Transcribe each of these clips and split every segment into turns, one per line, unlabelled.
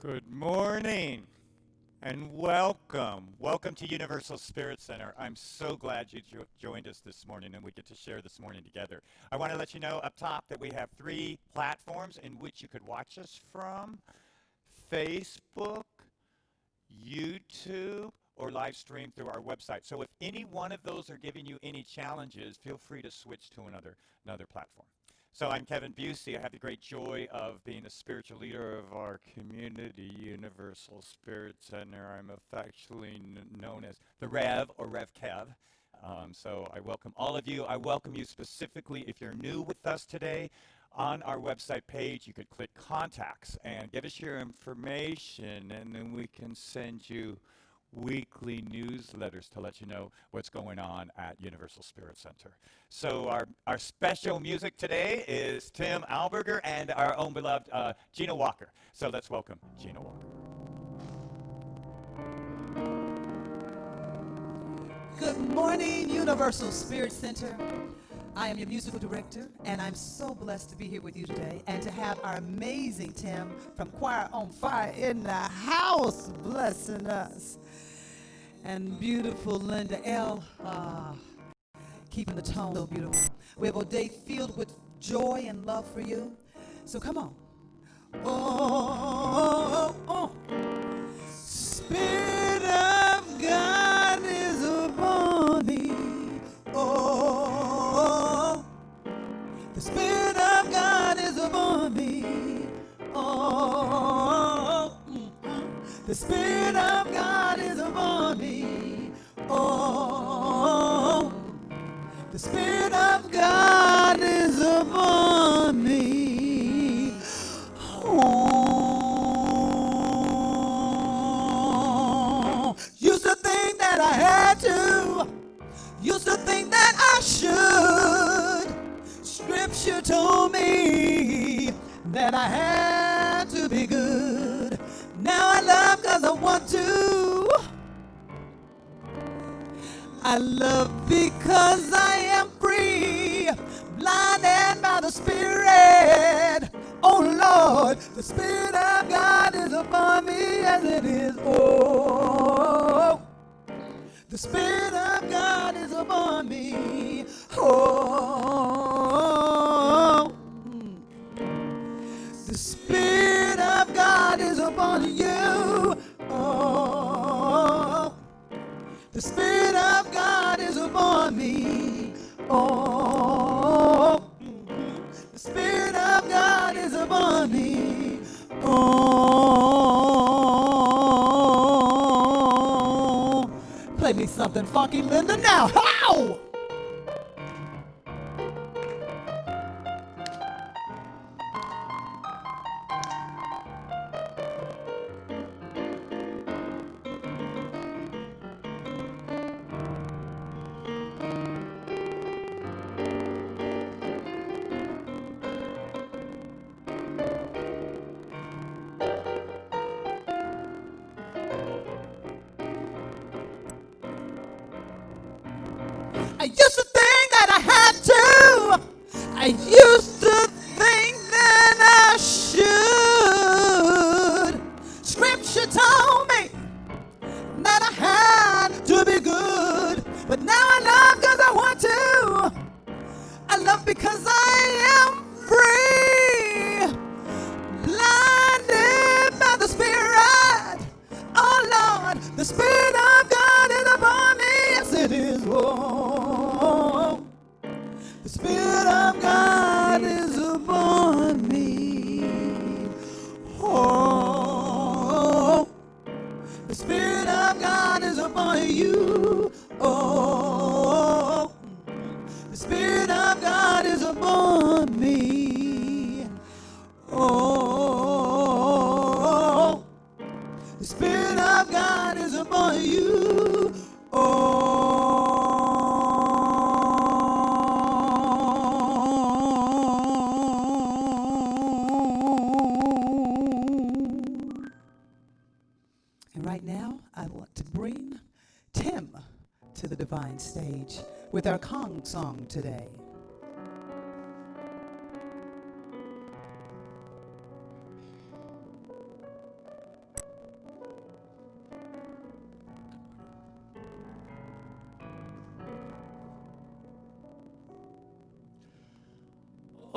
Good morning and welcome. Welcome to Universal Spirit Center. I'm so glad you joined us this morning and we get to share this morning together. I want to let you know up top that we have 3 platforms in which you could watch us from: Facebook, YouTube, or live stream through our website. So if any one of those are giving you any challenges, feel free to switch to another platform. So I'm Kevin Busey. I have the great joy of being the spiritual leader of our community, Universal Spirit Center. I'm affectionately known as the Rev, or Rev Kev. So I welcome all of you. I welcome you specifically if you're new with us today. On our website page, you could click Contacts and give us your information, and then we can send you weekly newsletters to let you know what's going on at Universal Spirit Center. So our special music today is Tim Alberger and our own beloved Gina Walker. So let's welcome Gina Walker.
Good morning, Universal Spirit Center. I am your musical director, and I'm so blessed to be here with you today and to have our amazing Tim from Choir on Fire in the house blessing us. And beautiful Linda L. Keeping the tone so beautiful. We have a day filled with joy and love for you. So come on. Oh, oh, oh. Spirit of God is upon me. Oh, the Spirit of God is upon me. Oh, the Spirit of God is upon me. Oh, the Spirit of God is upon me. Oh, used to think that I had to. Used to think that I should. Scripture told me that I had to be good. Now I love because I want to. I love because I am free, blinded by the Spirit. Oh Lord, the Spirit of God is upon me as it is. Oh, the Spirit of God is upon me. Oh, the Spirit of God is upon you. Oh, the Spirit of God is upon me. Oh, the Spirit of God is upon me. Oh, play me something funky, Linda, now. How? I used to think that I had to. I used to think that I should. Scripture told me that I had to be good. But now I love because I want to. I love because I am free. Blinded by the Spirit. Oh Lord, the Spirit of God is upon me. Yes it is. Oh, the Spirit of God is upon me. Oh, the Spirit of God is upon you. Oh, the Spirit of God is upon me. Oh, the Spirit of God is upon you. Oh. And right now, I want to bring Tim to the divine stage with our Kong song today.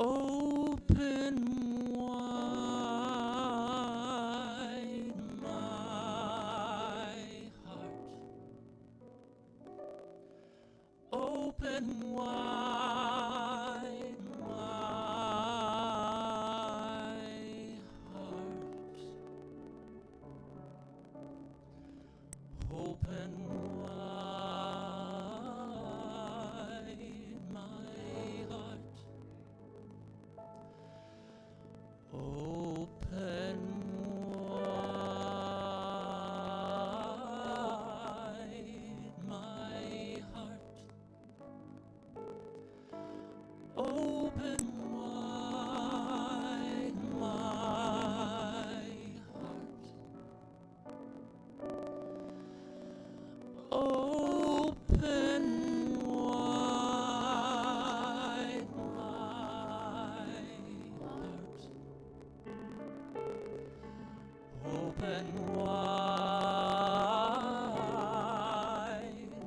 Open wide my heart. Open wide my heart. Open wide my heart. Open wide my heart. Open wide my heart. Open wide my heart. Open wide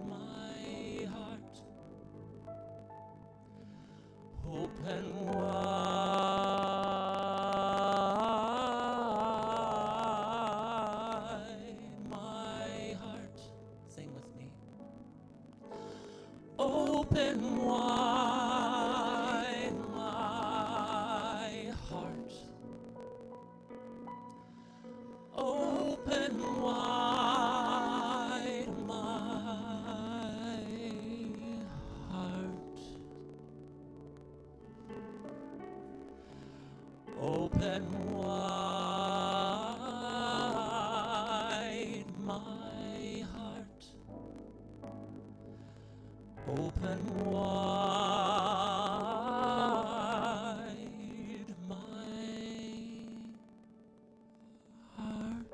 my heart. Open wide my heart. Sing with me. Open wide my heart. Open wide my heart. Open wide my heart. Open wide my heart.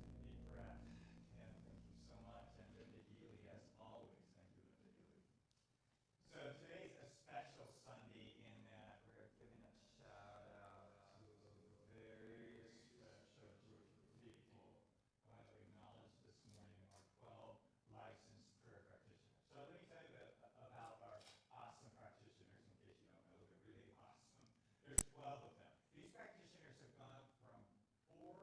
Deep breath. And thank you so much. And Linda Healy, as always. Thank you, Linda Healy. So today's a special Sunday in that we're giving a shout out to very special group of people. I want to acknowledge this morning our 12 licensed prayer practitioners. So let me tell you about our awesome practitioners in case you don't know. They're really awesome. There's 12 of them. These practitioners have gone from 4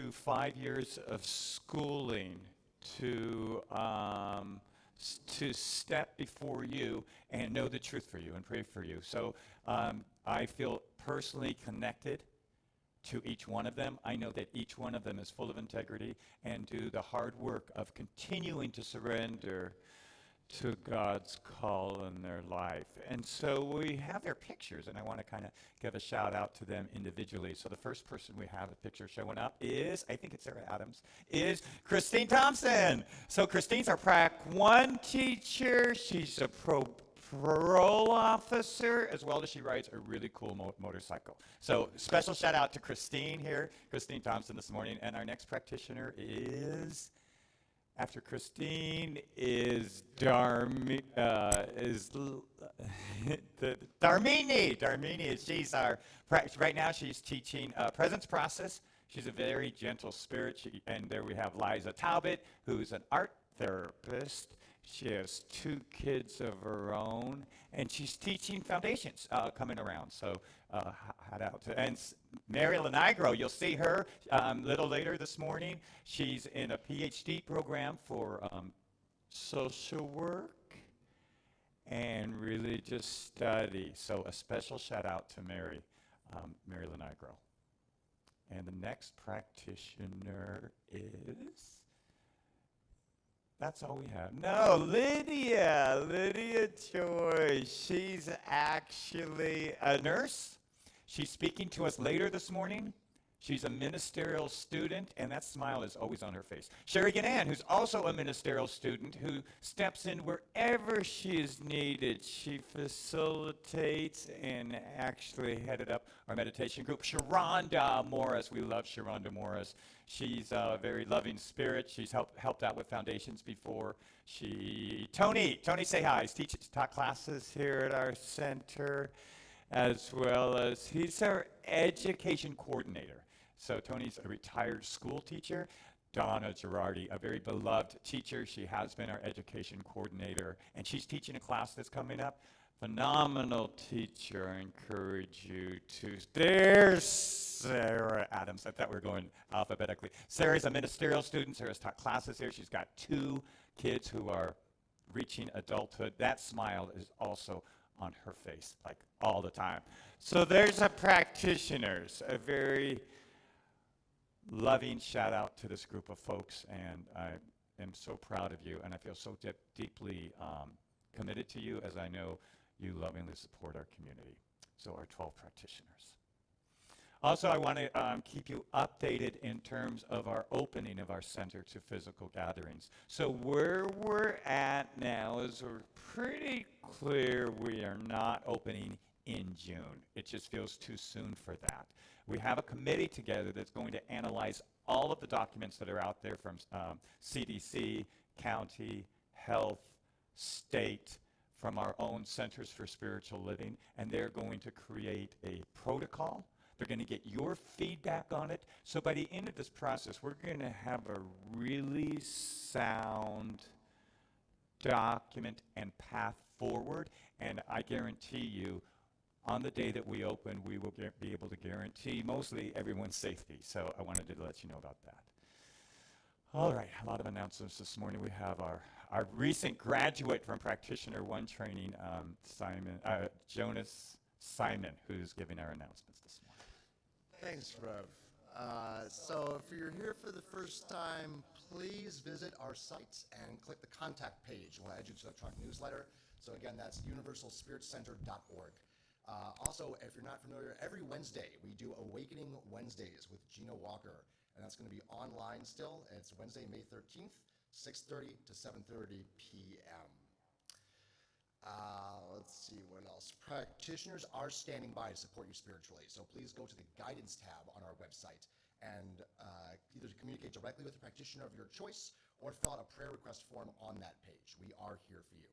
to 5 years of schooling to step before you and know the truth for you and pray for you. So I feel personally connected to each one of them. I know that each one of them is full of integrity and do the hard work of continuing to surrender to God's call in their life. And so we have their pictures, and I want to kind of give a shout out to them individually. So the first person we have a picture showing up is, I think it's Sarah Adams, is Christine Thompson. So Christine's our Prac 1 teacher. She's a parole officer, as well as she rides a really cool motorcycle. So special shout out to Christine here, Christine Thompson this morning. And our next practitioner is, after Christine, is Darmini. She's our right now. She's teaching presence process. She's a very gentle spirit. And there we have LIZA Talbott, who's an art therapist. She has 2 kids of her own, and she's teaching foundations coming around. So head out to, and Mary Lenigro, you'll see her a little later this morning. She's in a PhD program for social work and religious study. So a special shout out to Mary Lenigro. And the next practitioner is, that's all we have. No, Lydia Joy. She's actually a nurse. She's speaking to us later this morning. She's a ministerial student, and that smile is always on her face. Sherry Gannan, who's also a ministerial student, who steps in wherever she is needed. She facilitates and actually headed up our meditation group. Sharonda Morris, we love Sharonda Morris. She's a very loving spirit. She's helped out with foundations before. Tony, say hi. He's taught classes here at our center, as well as he's our education coordinator. So Tony's a retired school teacher. Donna Girardi, a very beloved teacher. She has been our education coordinator, and she's teaching a class that's coming up. Phenomenal teacher. I encourage you to. There's Sarah Adams. I thought we were going alphabetically. Sarah's a ministerial student. Sarah's taught classes here. She's got 2 kids who are reaching adulthood. That smile is also on her face, like all the time. So there's a practitioners, a very loving shout out to this group of folks, and I am so proud of you, and I feel so deeply committed to you, as I know you lovingly support our community. So our 12 practitioners. Also, I want to keep you updated in terms of our opening of our center to physical gatherings. So where we're at now is we're pretty clear we are not opening in June. It just feels too soon for that. We have a committee together that's going to analyze all of the documents that are out there from CDC, county, health, state, from our own Centers for Spiritual Living, and they're going to create a protocol. They're going to get your feedback on it. So by the end of this process, we're going to have a really sound document and path forward, and I guarantee you, on the day that we open, we will be able to guarantee mostly everyone's safety. So I wanted to let you know about that. All right, a lot of announcements this morning. We have our recent graduate from Practitioner 1 training, Jonas Simon, who's giving our announcements this morning.
Thanks, Rev. So if you're here for the first time, please visit our site and click the contact page. We'll add you to the electronic newsletter. So again, that's universalspiritcenter.org. Also, if you're not familiar, every Wednesday we do Awakening Wednesdays with Gina Walker, and that's going to be online still. It's Wednesday, May 13th, 6:30 to 7:30 p.m. Let's see what else. Practitioners are standing by to support you spiritually, so please go to the guidance tab on our website and either communicate directly with the practitioner of your choice or fill out a prayer request form on that page. We are here for you.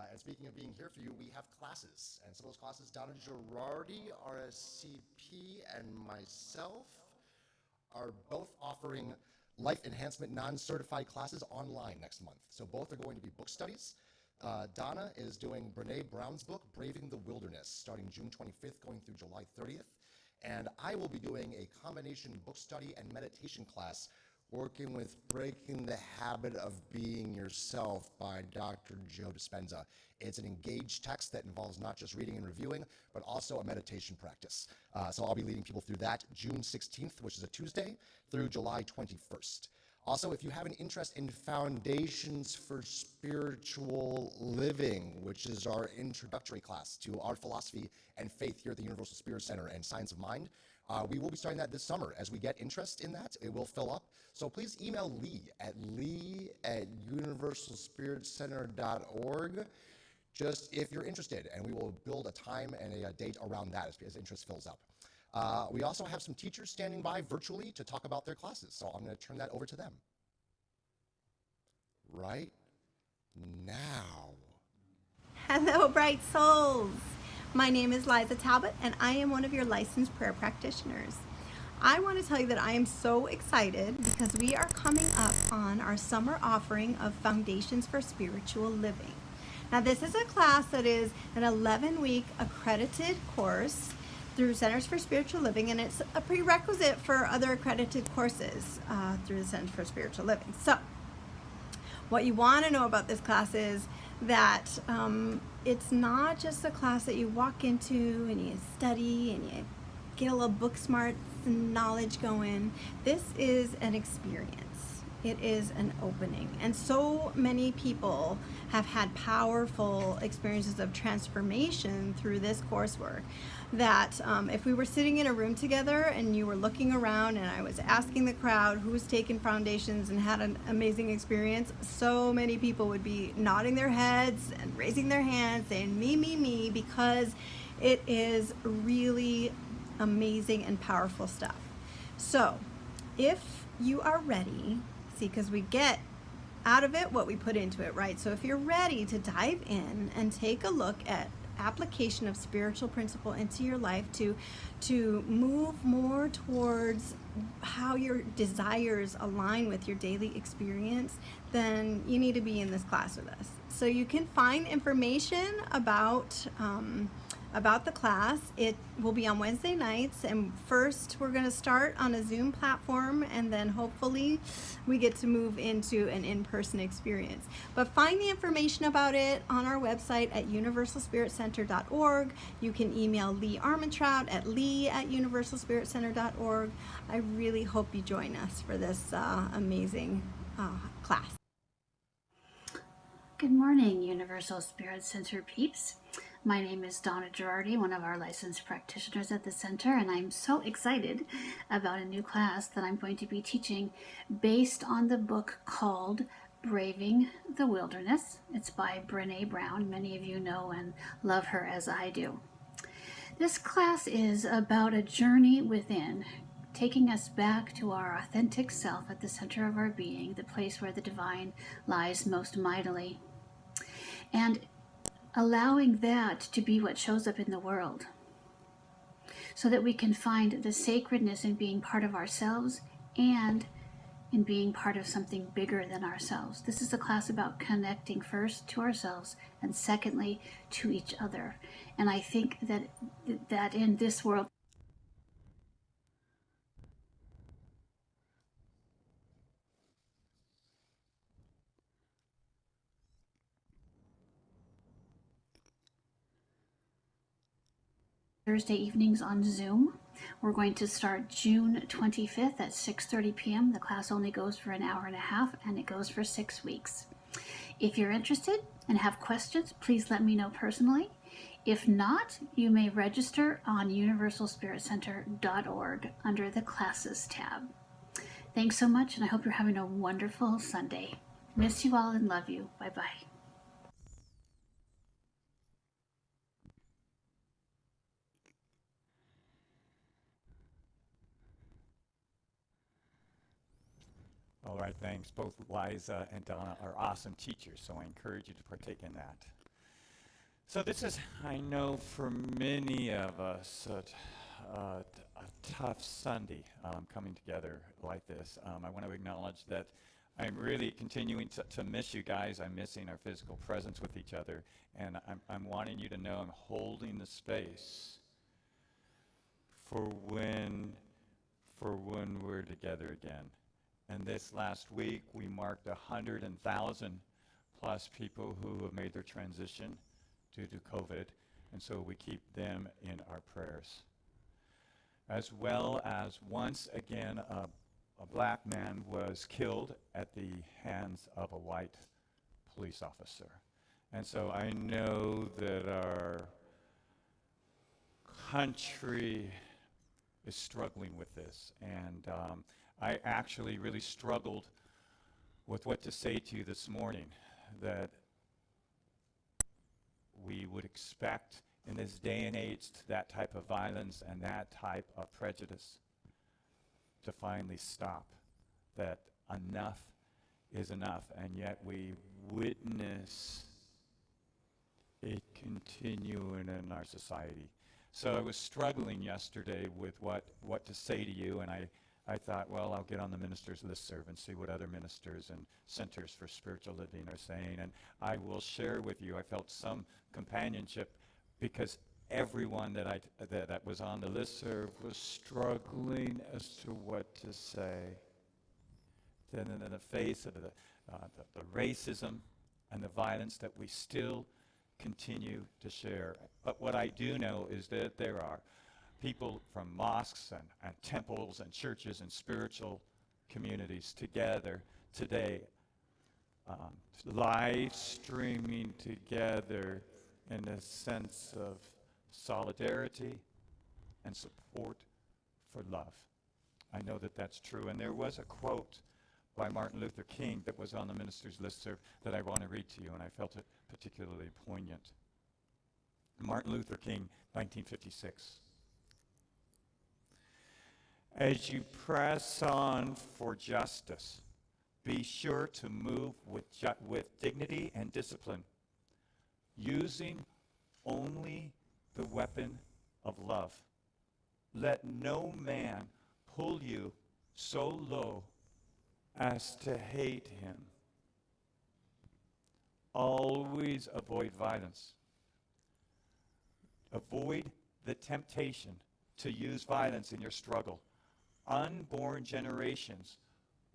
And speaking of being here for you, we have classes, and some of those classes, Donna Girardi, RSCP, and myself are both offering life enhancement non-certified classes online next month. So both are going to be book studies. Donna is doing Brene Brown's book, Braving the Wilderness, starting June 25th, going through July 30th. And I will be doing a combination book study and meditation class working with Breaking the Habit of Being Yourself by Dr. Joe Dispenza. It's an engaged text that involves not just reading and reviewing, but also a meditation practice. So I'll be leading people through that June 16th, which is a Tuesday, through July 21st. Also, if you have an interest in Foundations for Spiritual Living, which is our introductory class to our philosophy and faith here at the Universal Spirit Center and Science of Mind, we will be starting that this summer. As we get interest in that, it will fill up. So please email Lee at universalspiritcenter.org, just if you're interested, and we will build a time and a date around that as interest fills up. We also have some teachers standing by virtually to talk about their classes, so I'm going to turn that over to them. Right now.
Hello, bright souls. My name is LIZA Talbott, and I am one of your licensed prayer practitioners. I want to tell you that I am so excited because we are coming up on our summer offering of Foundations for Spiritual Living. Now, this is a class that is an 11-week accredited course through Centers for Spiritual Living, and it's a prerequisite for other accredited courses through the Centers for Spiritual Living. So, what you want to know about this class is that it's not just a class that you walk into and you study and you get a little book smarts and knowledge going. This is an experience. it is an opening. And so many people have had powerful experiences of transformation through this coursework that if we were sitting in a room together and you were looking around and I was asking the crowd who's taken foundations and had an amazing experience, so many people would be nodding their heads and raising their hands saying me, because it is really amazing and powerful stuff. So if you are ready, see, because we get out of it what we put into it, right? So if you're ready to dive in and take a look at application of spiritual principle into your life to move more towards how your desires align with your daily experience, then you need to be in this class with us. So you can find information about the class. It will be on Wednesday nights, and first we're going to start on a Zoom platform, and then hopefully we get to move into an in-person experience. But find the information about it on our website at universalspiritcenter.org. You can email Lee Armentrout at lee@universalspiritcenter.org. I really hope you join us for this amazing class.
Good morning, Universal Spirit Center peeps. My name is Donna Girardi, one of our licensed practitioners at the center, and I'm so excited about a new class that I'm going to be teaching based on the book called Braving the Wilderness. It's by Brené Brown. Many of you know and love her as I do. This class is about a journey within, taking us back to our authentic self at the center of our being, the place where the divine lies most mightily, and allowing that to be what shows up in the world, so that we can find the sacredness in being part of ourselves and in being part of something bigger than ourselves. This is a class about connecting first to ourselves and secondly to each other. And I think that in this world, Thursday evenings on Zoom. We're going to start June 25th at 6:30 p.m. The class only goes for an hour and a half, and it goes for 6 weeks. If you're interested and have questions, please let me know personally. If not, you may register on universalspiritcenter.org under the Classes tab. Thanks so much, and I hope you're having a wonderful Sunday. Miss you all and love you. Bye-bye.
All right, thanks. Both Liza and Donna are awesome teachers, so I encourage you to partake in that. So this is, I know for many of us, a tough Sunday coming together like this. I want to acknowledge that I'm really continuing to miss you guys. I'm missing our physical presence with each other, and I'm wanting you to know I'm holding the space for when we're together again. And this last week, we marked 100,000 plus people who have made their transition due to COVID, and so we keep them in our prayers. As well as once again, a black man was killed at the hands of a white police officer. And so I know that our country is struggling with this, and I actually really struggled with what to say to you this morning, that we would expect in this day and age that type of violence and that type of prejudice to finally stop, that enough is enough, and yet we witness it continuing in our society. So I was struggling yesterday with what to say to you, and I thought, well, I'll get on the ministers' listserv and see what other ministers and centers for spiritual living are saying, and I will share with you. I felt some companionship because everyone that was on the listserv was struggling as to what to say. Then in the face of the racism and the violence that we still continue to share. But what I do know is that there are people from mosques and temples and churches and spiritual communities together today, live streaming together in a sense of solidarity and support for love. I know that that's true. And there was a quote by Martin Luther King that was on the minister's listserv that I want to read to you, and I felt it particularly poignant. Martin Luther King, 1956. As you press on for justice, be sure to move with dignity and discipline, using only the weapon of love. Let no man pull you so low as to hate him. Always avoid violence. Avoid the temptation to use violence in your struggle. Unborn generations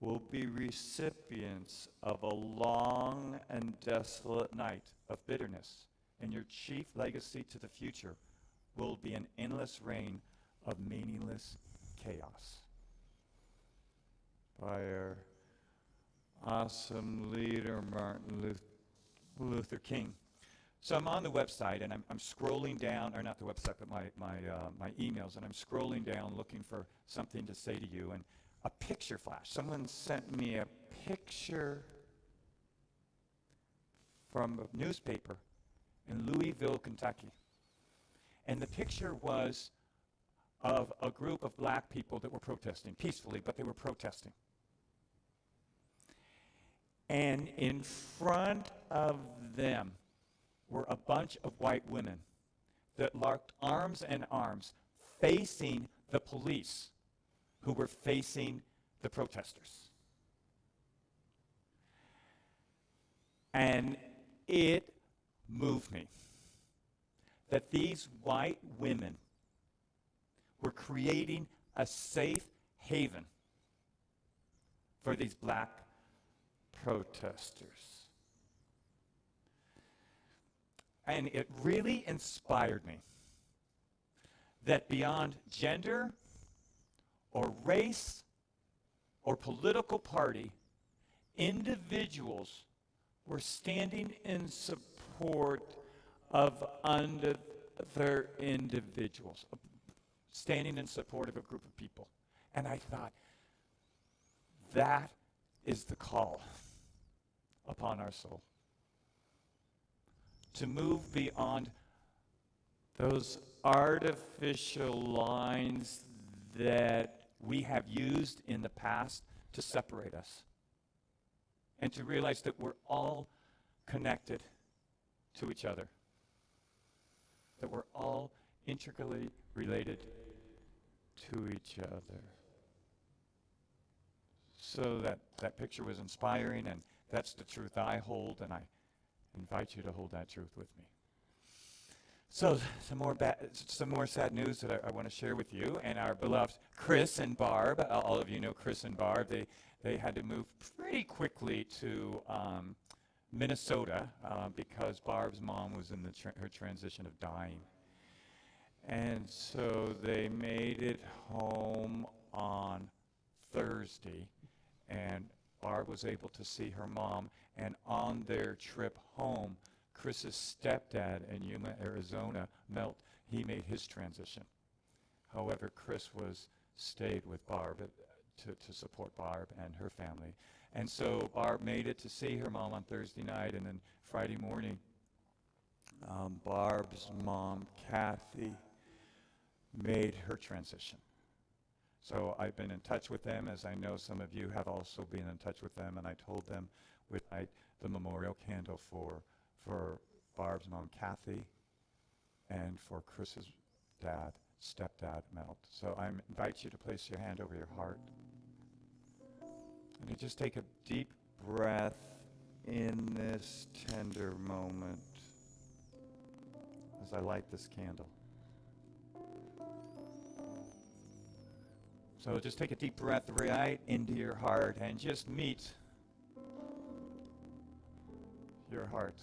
will be recipients of a long and desolate night of bitterness, and your chief legacy to the future will be an endless reign of meaningless chaos. By our awesome leader, Martin Luther King. So I'm on the website, and I'm scrolling down, or not the website, but my emails, and I'm scrolling down looking for something to say to you, and a picture flash. Someone sent me a picture from a newspaper in Louisville, Kentucky. And the picture was of a group of black people that were protesting, peacefully, but they were protesting. And in front of them were a bunch of white women that locked arms and arms, facing the police who were facing the protesters. And it moved me that these white women were creating a safe haven for these black protesters. And it really inspired me that beyond gender or race or political party, individuals were standing in support of other individuals, standing in support of a group of people. And I thought, that is the call upon our soul. To move beyond those artificial lines that we have used in the past to separate us. And to realize that we're all connected to each other. That we're all intricately related to each other. So that picture was inspiring, and that's the truth I hold, and I invite you to hold that truth with me. So some more sad news that I want to share with you, and our beloved Chris and Barb. All of you know Chris and Barb. They had to move pretty quickly to Minnesota because Barb's mom was in her transition of dying. And so they made it home on Thursday, and Barb was able to see her mom. And on their trip home, Chris's stepdad in Yuma, Arizona, Milt, he made his transition. However, Chris stayed with Barb to support Barb and her family. And so Barb made it to see her mom on Thursday night, and then Friday morning, Barb's mom, Kathy, made her transition. So I've been in touch with them, as I know some of you have also been in touch with them, and I told them we'd light the memorial candle for Barb's mom, Kathy, and for Chris's stepdad, Milt. So I invite you to place your hand over your heart. And you just take a deep breath in this tender moment as I light this candle. So just take a deep breath right into your heart and just meet your heart.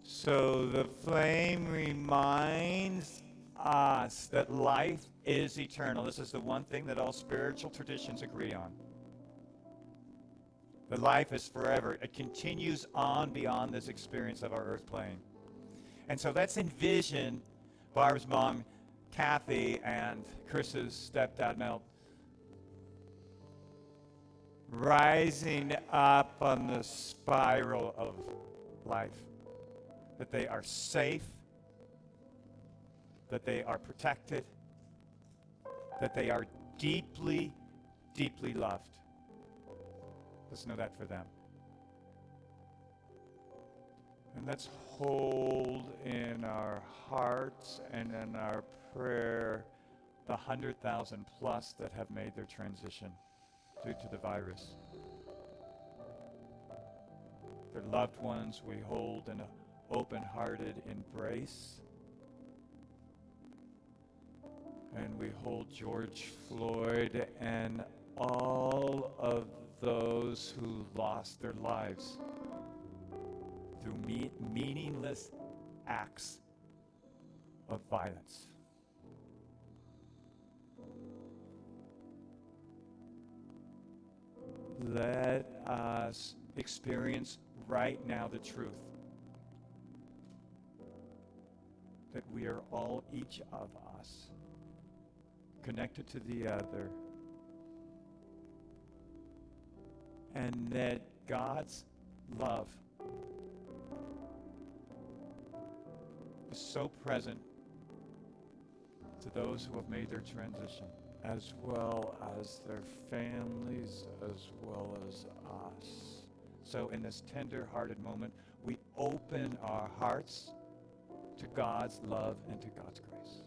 So the flame reminds us that life is eternal. This is the one thing that all spiritual traditions agree on. That life is forever. It continues on beyond this experience of our earth plane. And so let's envision Barb's mom, Kathy, and Chris's stepdad, Mel, rising up on the spiral of life. That they are safe, that they are protected, that they are deeply, deeply loved. Let's know that for them. And let's hold in our hearts and in our prayer the 100,000 plus that have made their transition due to the virus. Their loved ones we hold in an open-hearted embrace. And we hold George Floyd and all of those who lost their lives through meaningless acts of violence. Let us experience right now the truth that we are all, each of us, connected to the other, and that God's love is so present to those who have made their transition, as well as their families, as well as us. So in this tender-hearted moment, we open our hearts to God's love and to God's grace.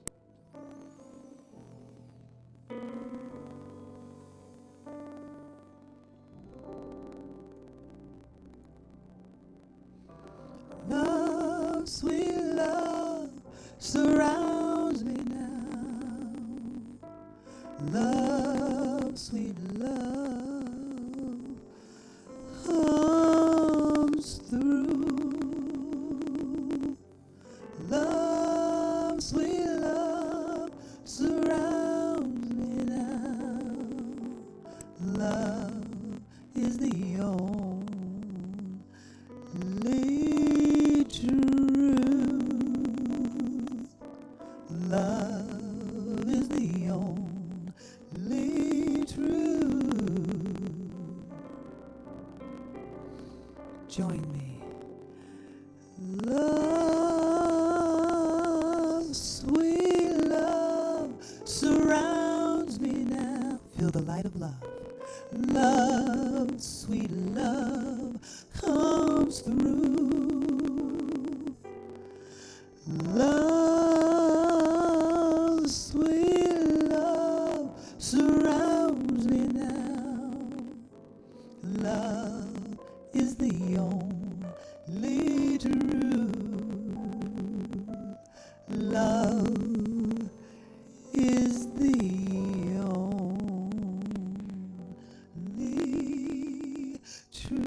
Love, sweet love, surrounds me now. Love, sweet love, comes through. Love, sweet love, surrounds me now. Love is the only truth. Love is the only truth. Join me. Love, sweet love, surrounds me now. Feel the light of love. Love, sweet love, comes through. Love, sweet love, surrounds me now. Love is the only truth. Love is the only truth.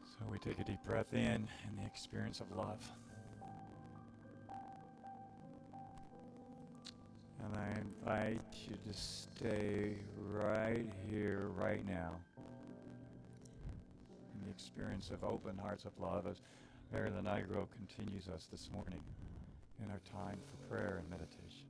So we take a deep breath in the experience of love. And I invite you to stay right here, right now, in the experience of open hearts of love as Marilyn Nigro continues us this morning in our time for prayer and meditation.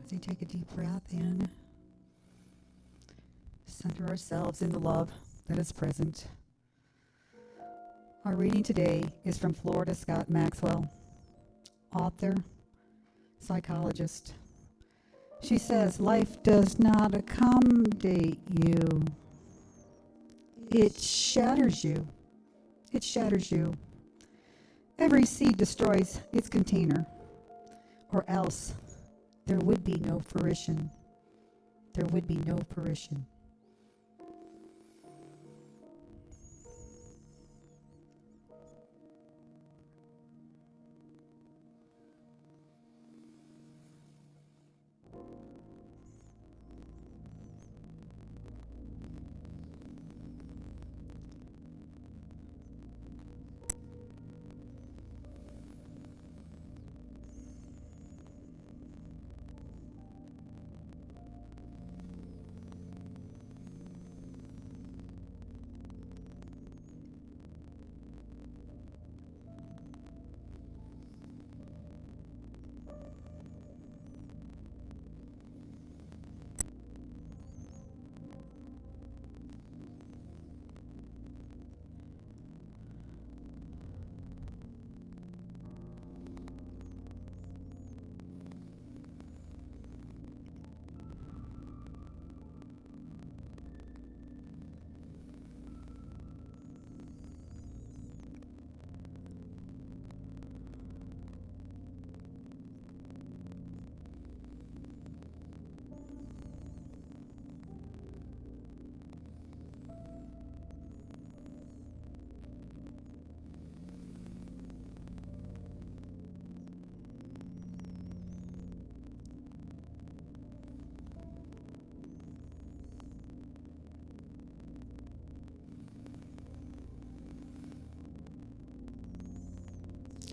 As we take a deep breath in, center ourselves in the love that is present. Our reading today is from Florida Scott Maxwell, author, psychologist. She says, life does not accommodate you. It shatters you. It shatters you. Every seed destroys its container, or else there would be no fruition. there would be no fruition.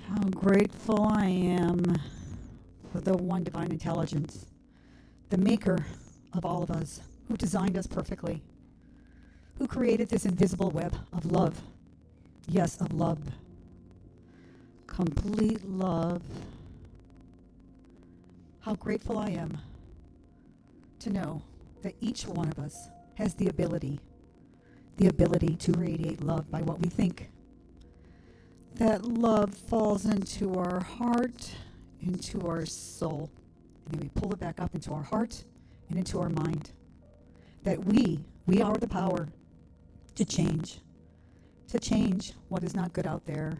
How grateful I am for the one divine intelligence, the maker of all of us, who designed us perfectly, who created this invisible web of love. Yes, of love. Complete love. How grateful I am to know that each one of us has the ability to radiate love by what we think. That love falls into our heart, into our soul, and then we pull it back up into our heart and into our mind. That we are the power to change what is not good out there,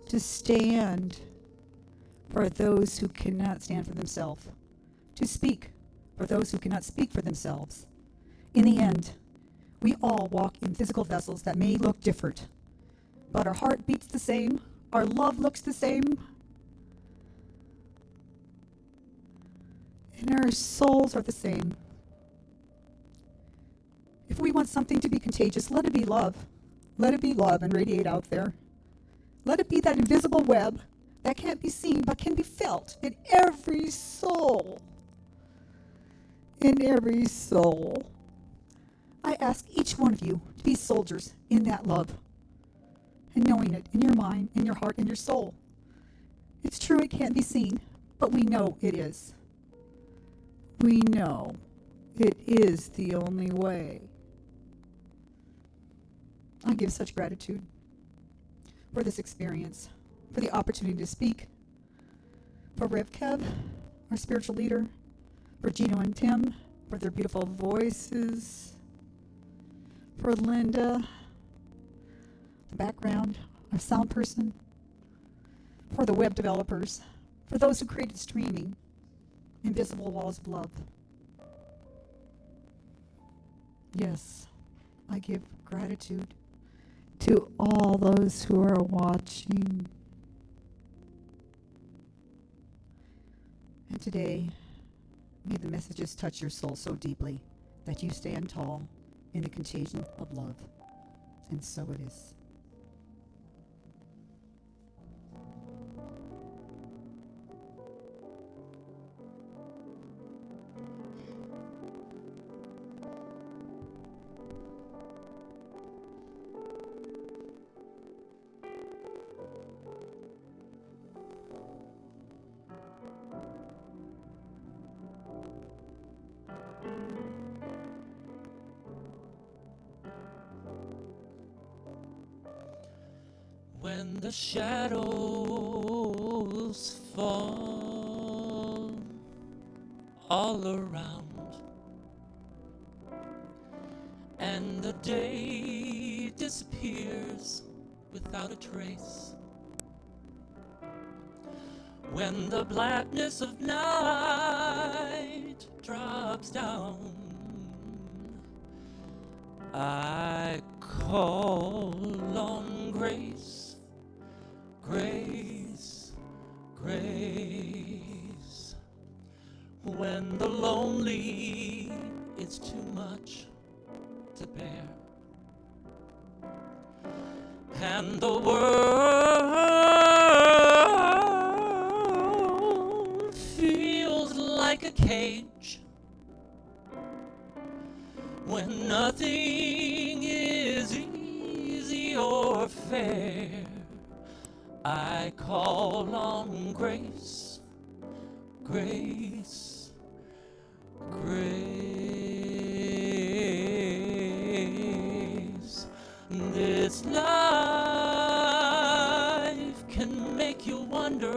to stand for those who cannot stand for themselves, to speak for those who cannot speak for themselves. In the end, we all walk in physical vessels that may look different, but our heart beats the same, our love looks the same, and our souls are the same. If we want something to be contagious, let it be love. Let it be love and radiate out there. Let it be that invisible web that can't be seen but can be felt in every soul. In every soul. I ask each one of you to be soldiers in that love. And knowing it in your mind, in your heart, in your soul. It's true it can't be seen, but we know it is. We know it is the only way. I give such gratitude for this experience, for the opportunity to speak, for Rev Kev, our spiritual leader, for Gino and Tim, for their beautiful voices, for Linda, the background, our sound person, for the web developers, for those who created streaming, invisible walls of love. Yes, I give gratitude to all those who are watching. And today, may the messages touch your soul so deeply that you stand tall in the contagion of love. And so it is.
When the shadows fall all around and the day disappears without a trace, when the blackness of night drops down, I call on grace, grace, grace. When the lonely is too much to bear, and the world feels like a cage, when nothing is easy or fair, I call on grace, grace, grace. This life can make you wonder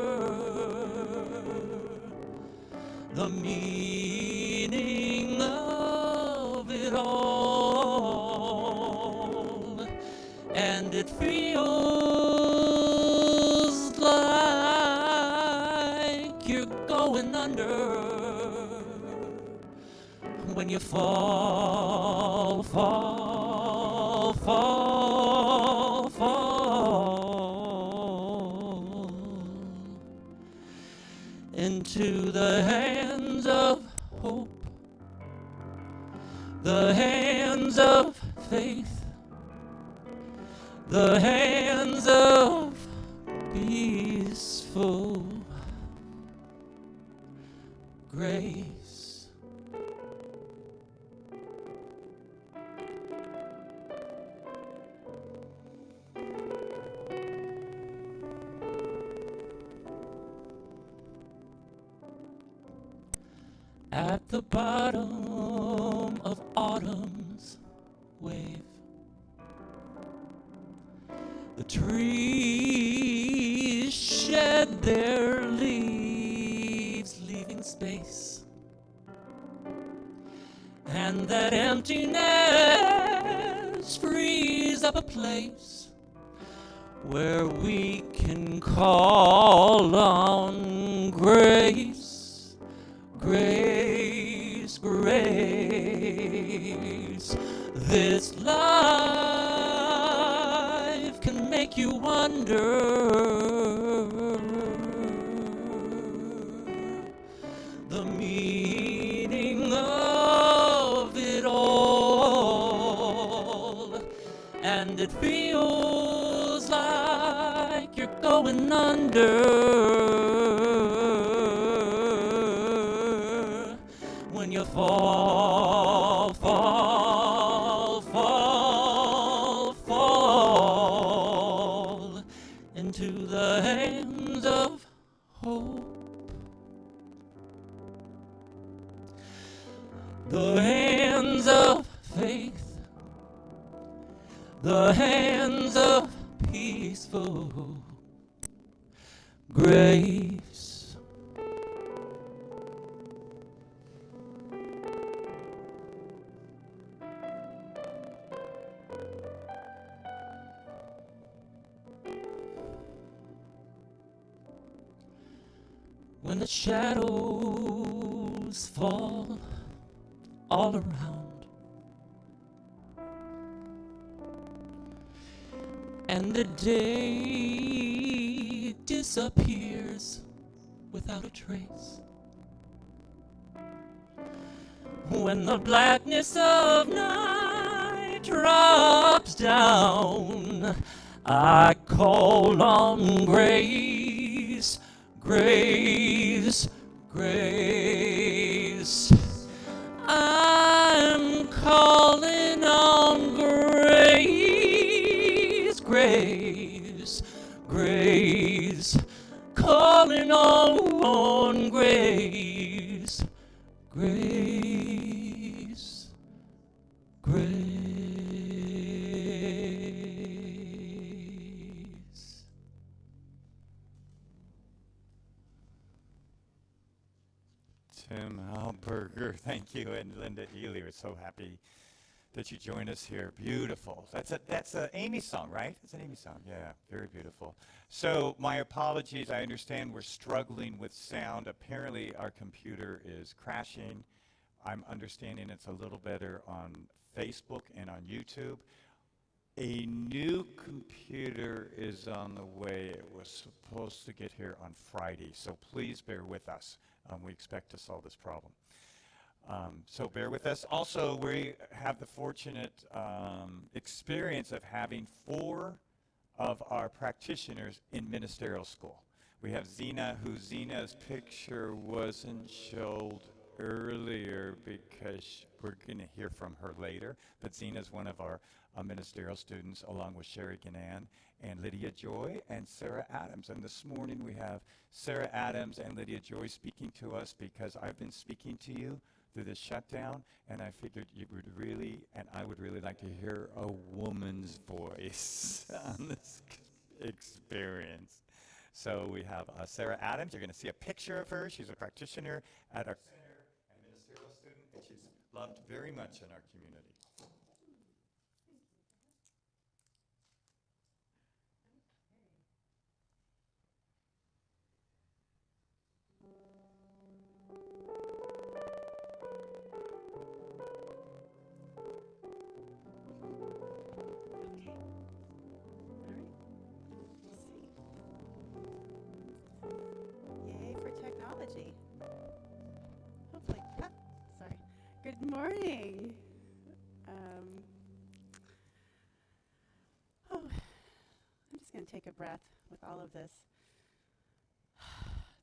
the meaning of it all, and it feels like you're going under when you fall, fall, fall, fall into the hands of hope, the hands of faith, the hands of peaceful grace. At the bottom of autumn's wave, the trees shed their leaves, leaving space, and that emptiness frees up a place where we can call on grace, grace, grace. This life can make you wonder the meaning of it all, and it feels like you're going under when you fall, fall, fall, fall into the hands of hope, the hands of faith, the hands of peaceful grace. When the shadows fall all around, and the day disappears without a trace, when the blackness of night drops down, I call on grace, grace, grace. I'm calling on grace, grace, grace. Calling on grace, grace, grace.
Tim Alberger, thank you, and Linda Ely. We're so happy that you join us here. Beautiful. That's a Amy song, right? It's an Amy song. Yeah, very beautiful. So my apologies. I understand we're struggling with sound. Apparently our computer is crashing. I'm understanding it's a little better on Facebook and on YouTube. A new computer is on the way. It was supposed to get here on Friday, so please bear with us. We expect to solve this problem. So bear with us. Also, we have the fortunate experience of having 4 of our practitioners in ministerial school. We have Zena, Zena's picture wasn't showed earlier because we're going to hear from her later, but Zena's one of our ministerial students, along with Sherry Gannan and Lydia Joy and Sarah Adams. And this morning we have Sarah Adams and Lydia Joy speaking to us because I've been speaking to you through this shutdown, and I figured you would really, and I would really like to hear a woman's voice on this experience. So we have Sarah Adams. You're going to see a picture of her. She's a practitioner at our center and ministerial student, and she's loved very much in our community.
Yay for technology. Hopefully, sorry. Good morning. I'm just going to take a breath with all of this.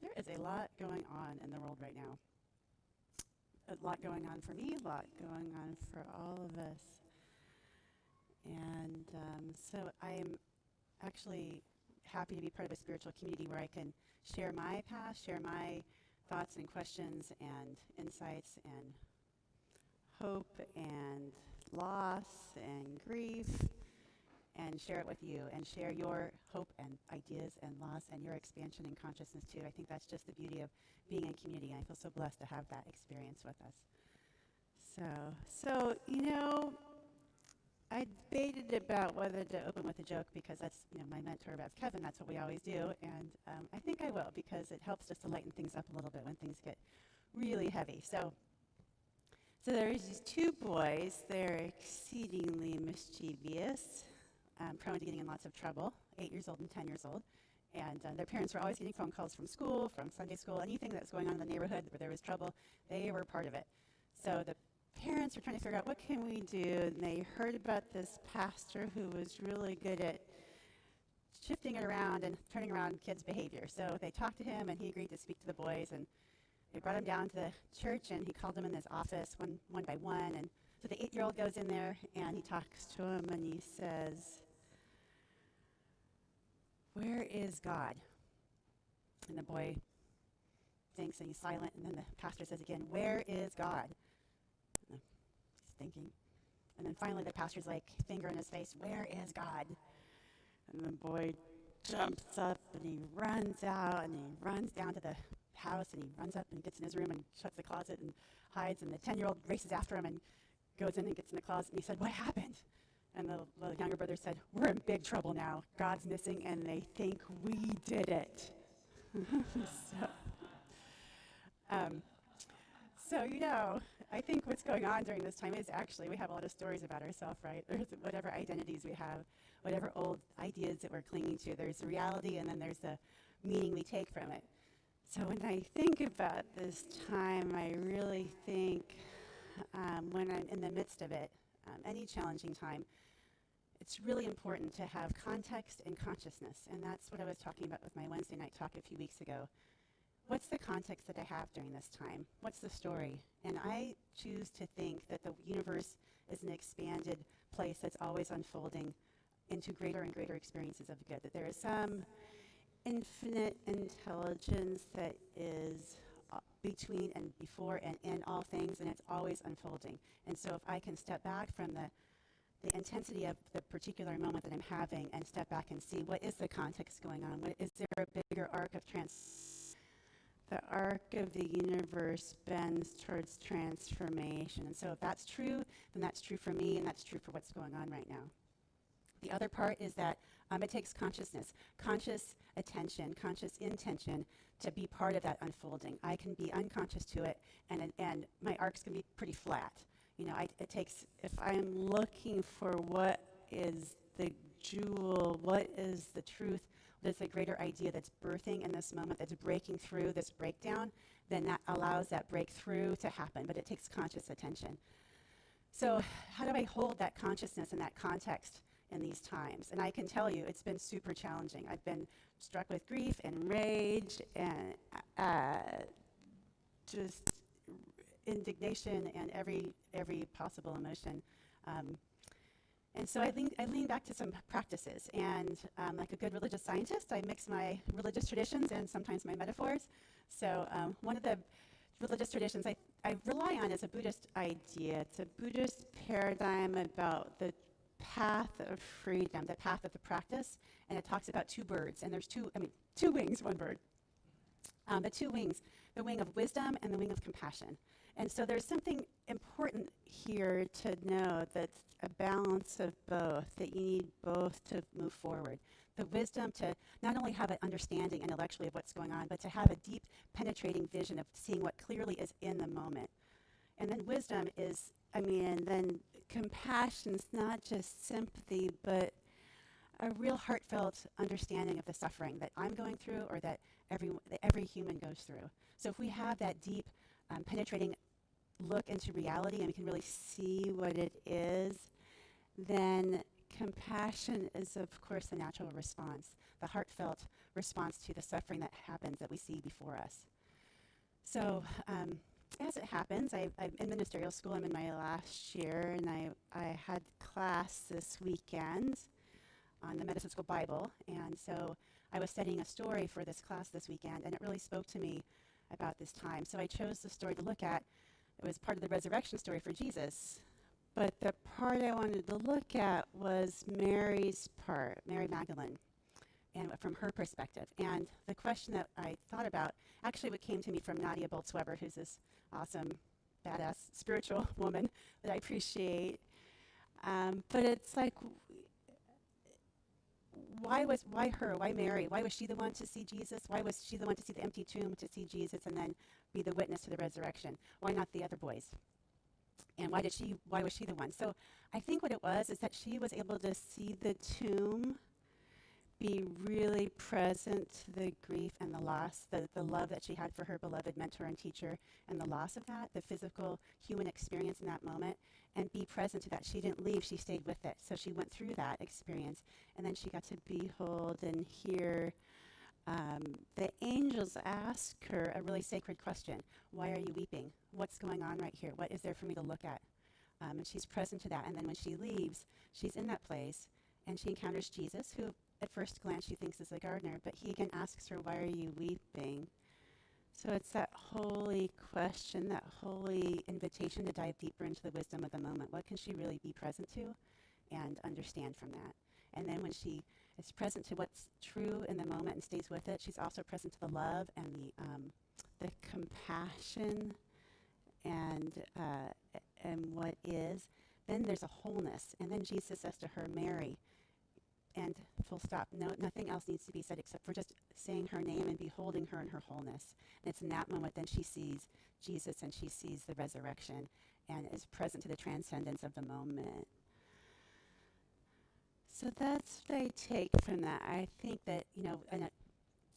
There is a lot going on in the world right now. A lot going on for me, a lot going on for all of us. And so I am actually happy to be part of a spiritual community where I can share my past, share my thoughts and questions and insights and hope and loss and grief, and share it with you and share your hope and ideas and loss and your expansion and consciousness too. I think that's just the beauty of being in community, and I feel so blessed to have that experience with us. So I debated about whether to open with a joke because that's, my mentor, Rev Kevin, that's what we always do. And I think I will because it helps just to lighten things up a little bit when things get really heavy. So there's these 2 boys. They're exceedingly mischievous, prone to getting in lots of trouble, 8 years old and 10 years old. And their parents were always getting phone calls from school, from Sunday school, anything that was going on in the neighborhood where there was trouble, they were part of it. So the parents were trying to figure out what can we do, and they heard about this pastor who was really good at shifting it around and turning around kids' behavior. So they talked to him, and he agreed to speak to the boys, and they brought him down to the church, and he called them in his office one by one. And so the 8-year-old goes in there, and he talks to him, and he says, "Where is God?" And the boy thinks, and he's silent, and then the pastor says again, "Where is God?" And he's thinking. And then finally the pastor's like, finger in his face, "Where is God?" And the boy jumps up, and he runs out, and he runs down to the house, and he runs up and gets in his room and shuts the closet and hides, and the 10-year-old races after him and goes in and gets in the closet, and he said, "What happened?" And the younger brother said, "We're in big trouble now. God's missing, and they think we did it." So, I think what's going on during this time is actually we have a lot of stories about ourselves, right? There's whatever identities we have, whatever old ideas that we're clinging to. There's reality, and then there's the meaning we take from it. So when I think about this time, I really think when I'm in the midst of it, any challenging time, it's really important to have context and consciousness. And that's what I was talking about with my Wednesday night talk a few weeks ago. What's the context that I have during this time? What's the story? And I choose to think that the universe is an expanded place that's always unfolding into greater and greater experiences of good, that there is some infinite intelligence that is between and before and in all things, and it's always unfolding. And so if I can step back from the intensity of the particular moment that I'm having and step back and see what is the context going on, is there a bigger arc of the arc of the universe bends towards transformation. And so if that's true, then that's true for me, and that's true for what's going on right now. The other part is that it takes consciousness, conscious attention, conscious intention to be part of that unfolding. I can be unconscious to it, and my arcs can be pretty flat. You know, it takes, if I'm looking for what is the jewel, what is the truth, what is the greater idea that's birthing in this moment, that's breaking through this breakdown, then that allows that breakthrough to happen, but it takes conscious attention. So how do I hold that consciousness and that context in these times? And I can tell you, it's been super challenging. I've been struck with grief and rage and just indignation and every possible emotion. And so I lean back to some practices. And like a good religious scientist, I mix my religious traditions and sometimes my metaphors. So one of the religious traditions I rely on is a Buddhist idea. It's a Buddhist paradigm about the path of freedom, the path of the practice. And it talks about two birds. And there's two wings, one bird. The two wings, the wing of wisdom and the wing of compassion. And so there's something important here to know, that's a balance of both, that you need both to move forward. The wisdom to not only have an understanding intellectually of what's going on, but to have a deep penetrating vision of seeing what clearly is in the moment. And then wisdom is, and then compassion's not just sympathy, but a real heartfelt understanding of the suffering that I'm going through, or that every human goes through. So if we have that deep, penetrating look into reality, and we can really see what it is, then compassion is, of course, the natural response, the heartfelt response to the suffering that happens, that we see before us. So as it happens, I'm in ministerial school. I'm in my last year, and I had class this weekend on the Medicine School Bible, and so I was studying a story for this class this weekend, and it really spoke to me about this time. So I chose the story to look at. It was part of the resurrection story for Jesus, but the part I wanted to look at was Mary's part, Mary Magdalene, and from her perspective. And the question that I thought about, actually what came to me from Nadia Boltz-Weber, who's this awesome, badass, spiritual woman that I appreciate. But it's like, why her? Why Mary? Why was she the one to see Jesus? Why was she the one to see the empty tomb, to see Jesus, and then be the witness to the resurrection? Why not the other boys? And why was she the one? So I think what it was is that she was able to see the tomb, be really present to the grief and the loss, the love that she had for her beloved mentor and teacher, and the loss of that, the physical human experience in that moment, and be present to that. She didn't leave, she stayed with it. So she went through that experience, and then she got to behold and hear the angels ask her a really sacred question. Why are you weeping? What's going on right here? What is there for me to look at? And she's present to that. And then when she leaves, she's in that place, and she encounters Jesus, who at first glance she thinks is the gardener, but he again asks her, why are you weeping? So it's that holy question, that holy invitation to dive deeper into the wisdom of the moment. What can she really be present to and understand from that? And then when she is present to what's true in the moment and stays with it, she's also present to the love and the compassion and what is. Then there's a wholeness. And then Jesus says to her, Mary, and full stop. No, nothing else needs to be said except for just saying her name and beholding her in her wholeness. And it's in that moment then she sees Jesus, and she sees the resurrection, and is present to the transcendence of the moment. So that's what I take from that. I think that, and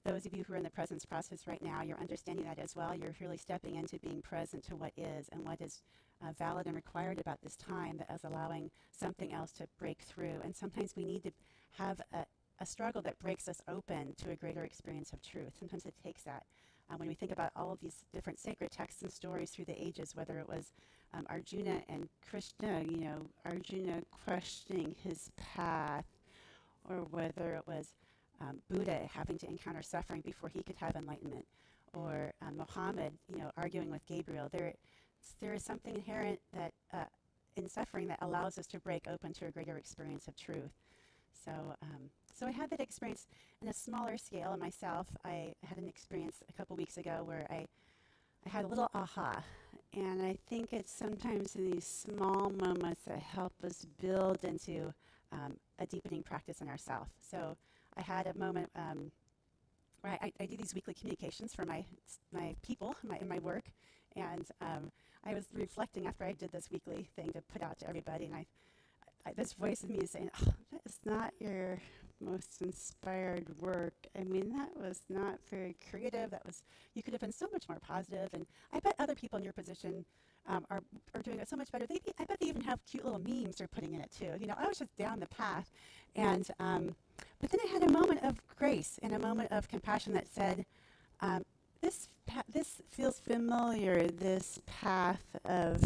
those of you who are in the presence process right now, you're understanding that as well. You're really stepping into being present to what is, and what is valid and required about this time, that is allowing something else to break through. And sometimes we need to have a struggle that breaks us open to a greater experience of truth. Sometimes it takes that. When we think about all of these different sacred texts and stories through the ages, whether it was Arjuna and Krishna, Arjuna questioning his path, or whether it was Buddha having to encounter suffering before he could have enlightenment, or Muhammad, arguing with Gabriel. There is something inherent that in suffering that allows us to break open to a greater experience of truth. So So I had that experience in a smaller scale in myself. I had an experience a couple weeks ago where I had a little aha. And I think it's sometimes in these small moments that help us build into a deepening practice in ourselves. So I had a moment where I do these weekly communications for my people in my work. And I was reflecting after I did this weekly thing to put out to everybody. And this voice in me is saying, oh, that is not your most inspired work. I mean, that was not very creative. You could have been so much more positive. And I bet other people in your position are doing it so much better. I bet they even have cute little memes they're putting in it too. You know, I was just down the path. And, but then I had a moment of grace and a moment of compassion that said, this feels familiar, this path of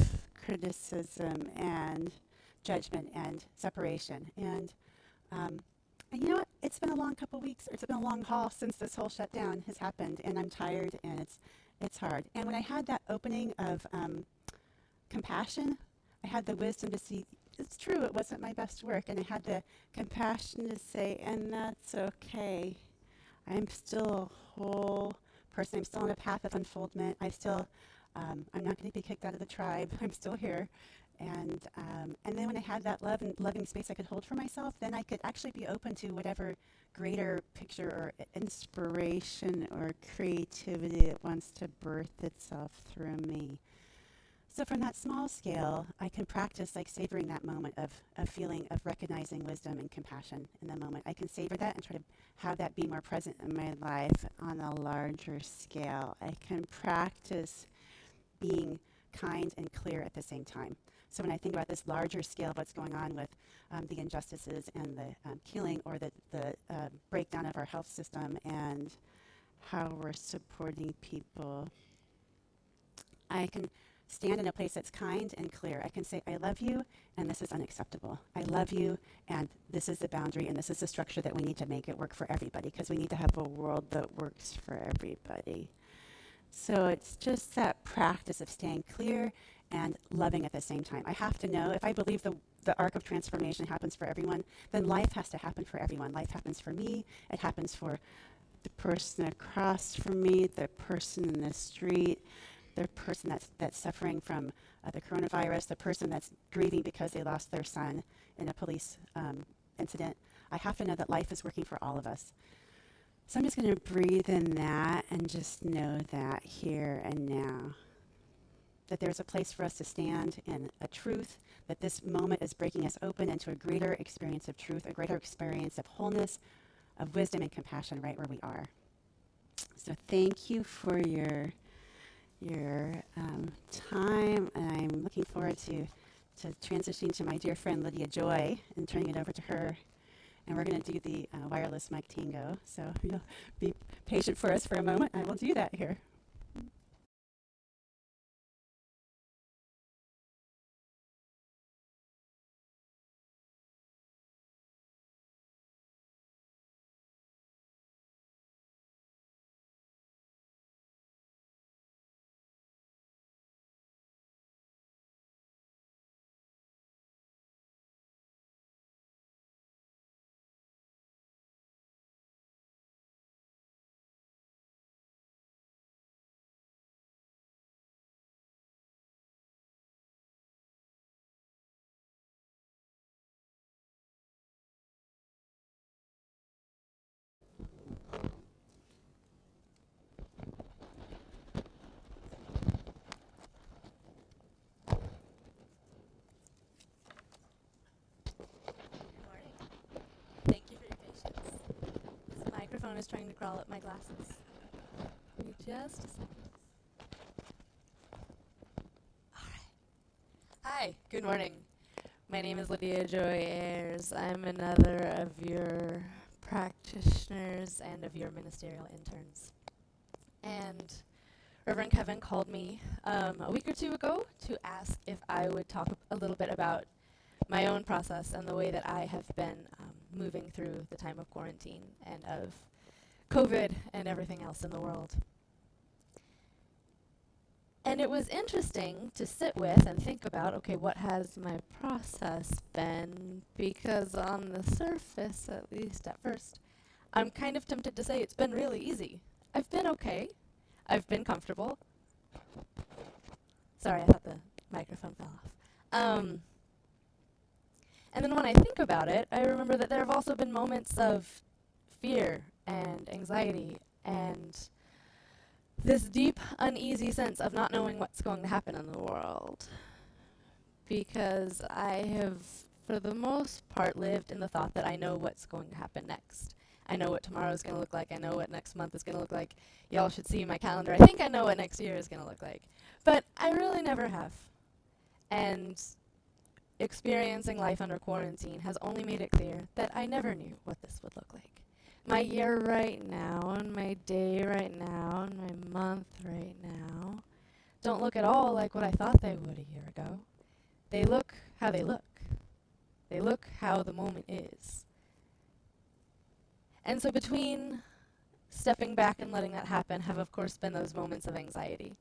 criticism and judgment and separation. And you know what? It's been a long couple weeks, or it's been a long haul since this whole shutdown has happened, and I'm tired, and it's hard. And when I had that opening of compassion, I had the wisdom to see, it's true, it wasn't my best work, and I had the compassion to say, and that's okay. I'm still a whole person. I'm still on a path of unfoldment. I'm not going to be kicked out of the tribe. I'm still here. And then when I had that love and loving space I could hold for myself, then I could actually be open to whatever greater picture or inspiration or creativity that wants to birth itself through me. So from that small scale, I can practice like savoring that moment of feeling, of recognizing wisdom and compassion in the moment. I can savor that and try to have that be more present in my life on a larger scale. I can practice being kind and clear at the same time. So when I think about this larger scale of what's going on with the injustices and the killing or the breakdown of our health system and how we're supporting people, I can stand in a place that's kind and clear. I can say, I love you, and this is unacceptable. I love you, and this is the boundary, and this is the structure that we need to make it work for everybody, because we need to have a world that works for everybody. So it's just that practice of staying clear and loving at the same time. I have to know, if I believe the arc of transformation happens for everyone, then life has to happen for everyone. Life happens for me. It happens for the person across from me, the person in the street, the person that's suffering from the coronavirus, the person that's grieving because they lost their son in a police incident. I have to know that life is working for all of us. So I'm just going to breathe in that and just know that here and now, that there's a place for us to stand in a truth, that this moment is breaking us open into a greater experience of truth, a greater experience of wholeness, of wisdom and compassion right where we are. So thank you for your time, and I'm looking forward to transitioning to my dear friend Lydia Joy and turning it over to her. And we're going to do the wireless mic tango. So you'll be patient for us for a moment. I will do that here.
Thank you for your patience. This microphone is trying to crawl up my glasses. Give me just a second. All right. Hi, good morning. My name is LYDIA Joy Ayers. I'm another of your practitioners and of your ministerial interns. And Reverend Kevin called me a week or two ago to ask if I would talk a little bit about my own process and the way that I have been moving through the time of quarantine and of COVID and everything else in the world. And And it was interesting to sit with and think about, okay, what has my process been? Because on the surface, at least at first, I'm kind of tempted to say it's been really easy. I've been okay. I've been comfortable. Sorry, I thought the microphone fell off. And then when I think about it, I remember that there have also been moments of fear and anxiety and this deep, uneasy sense of not knowing what's going to happen in the world. Because I have, for the most part, lived in the thought that I know what's going to happen next. I know what tomorrow's going to look like. I know what next month is going to look like. Y'all should see my calendar. I think I know what next year is going to look like. But I really never have. And experiencing life under quarantine has only made it clear that I never knew what this would look like. My year right now, and my day right now, and my month right now don't look at all like what I thought they would a year ago. They look how they look. They look how the moment is. And so between stepping back and letting that happen have, of course, been those moments of anxiety.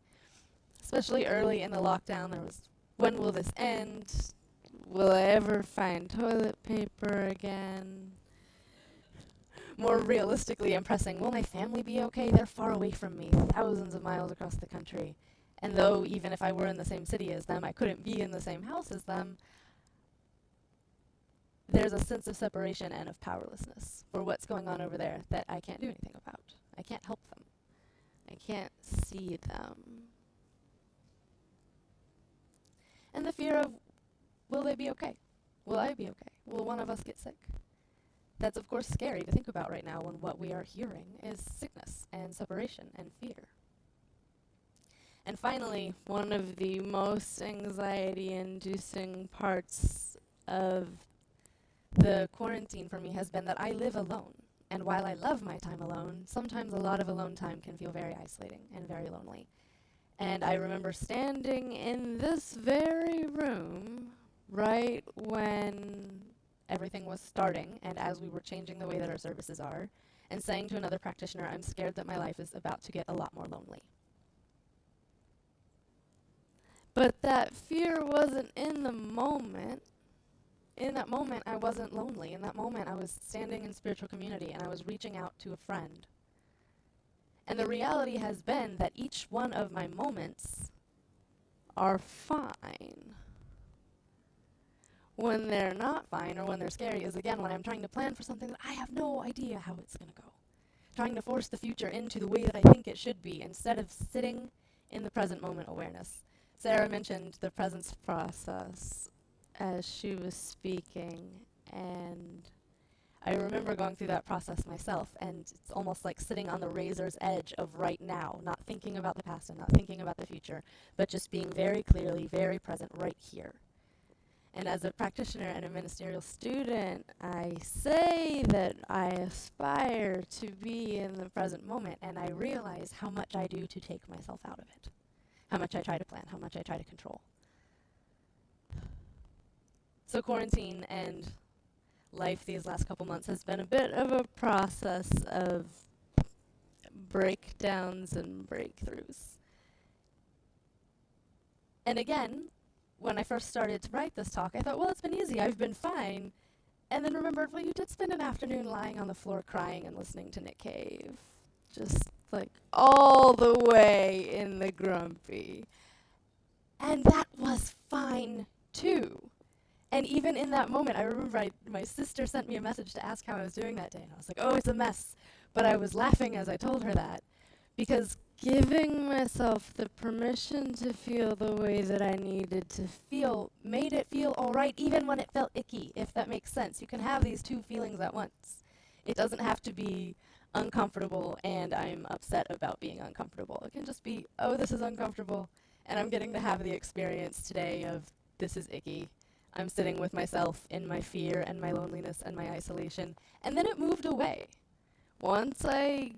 Especially early in the lockdown, there was, when will this end? Will I ever find toilet paper again? More realistically impressing, will my family be okay? They're far away from me, thousands of miles across the country. And though even if I were in the same city as them, I couldn't be in the same house as them, there's a sense of separation and of powerlessness for what's going on over there that I can't do anything about. I can't help them. I can't see them. And the fear of, will they be okay? Will I be okay? Will one of us get sick? That's, of course, scary to think about right now when what we are hearing is sickness and separation and fear. And finally, one of the most anxiety-inducing parts of the quarantine for me has been that I live alone. And while I love my time alone, sometimes a lot of alone time can feel very isolating and very lonely. And I remember standing in this very room right when everything was starting and as we were changing the way that our services are, and saying to another practitioner, I'm scared that my life is about to get a lot more lonely. But that fear wasn't in the moment. In that moment, I wasn't lonely. In that moment, I was standing in spiritual community and I was reaching out to a friend. And the reality has been that each one of my moments are fine. When they're not fine or when they're scary is, again, when I'm trying to plan for something that I have no idea how it's going to go. Trying to force the future into the way that I think it should be instead of sitting in the present moment awareness. Sarah mentioned the presence process as she was speaking, and I remember going through that process myself, and it's almost like sitting on the razor's edge of right now, not thinking about the past and not thinking about the future, but just being very clearly, very present right here. And as a practitioner and a ministerial student, I say that I aspire to be in the present moment, and I realize how much I do to take myself out of it, how much I try to plan, how much I try to control. So quarantine and life these last couple months has been a bit of a process of breakdowns and breakthroughs. And again, when I first started to write this talk, I thought, well, it's been easy, I've been fine. And then remembered, well, you did spend an afternoon lying on the floor crying and listening to Nick Cave. Just like all the way in the grumpy. And that was fine too. And even in that moment, I remember my sister sent me a message to ask how I was doing that day. And I was like, oh, it's a mess. But I was laughing as I told her that. Because giving myself the permission to feel the way that I needed to feel made it feel all right, even when it felt icky, if that makes sense. You can have these two feelings at once. It doesn't have to be uncomfortable and I'm upset about being uncomfortable. It can just be, oh, this is uncomfortable, and I'm getting to have the experience today of this is icky. I'm sitting with myself in my fear and my loneliness and my isolation. And then it moved away. Once I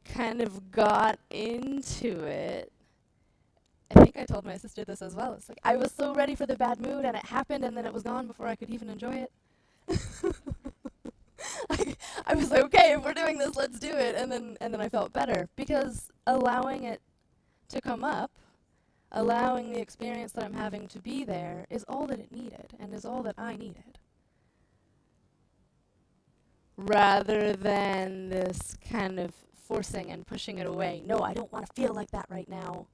kind of got into it, I think I told my sister this as well. It's like I was so ready for the bad mood and it happened and then it was gone before I could even enjoy it. I was like, okay, if we're doing this, let's do it. And then I felt better because allowing it to come up allowing the experience that I'm having to be there is all that it needed and is all that I needed. Rather than this kind of forcing and pushing it away. No, I don't want to feel like that right now,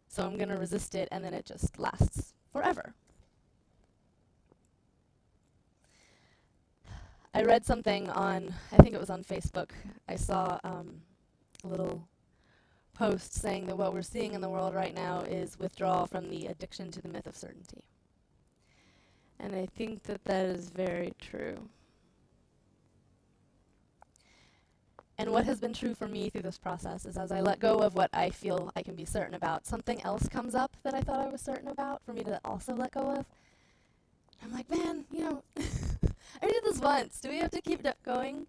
so I'm going to resist it, and then it just lasts forever. I read something on, I think it was on Facebook. I saw a little post saying that what we're seeing in the world right now is withdrawal from the addiction to the myth of certainty. And I think that that is very true. And what has been true for me through this process is as I let go of what I feel I can be certain about, something else comes up that I thought I was certain about for me to also let go of. I'm like, man, you know, I did this once. Do we have to keep going?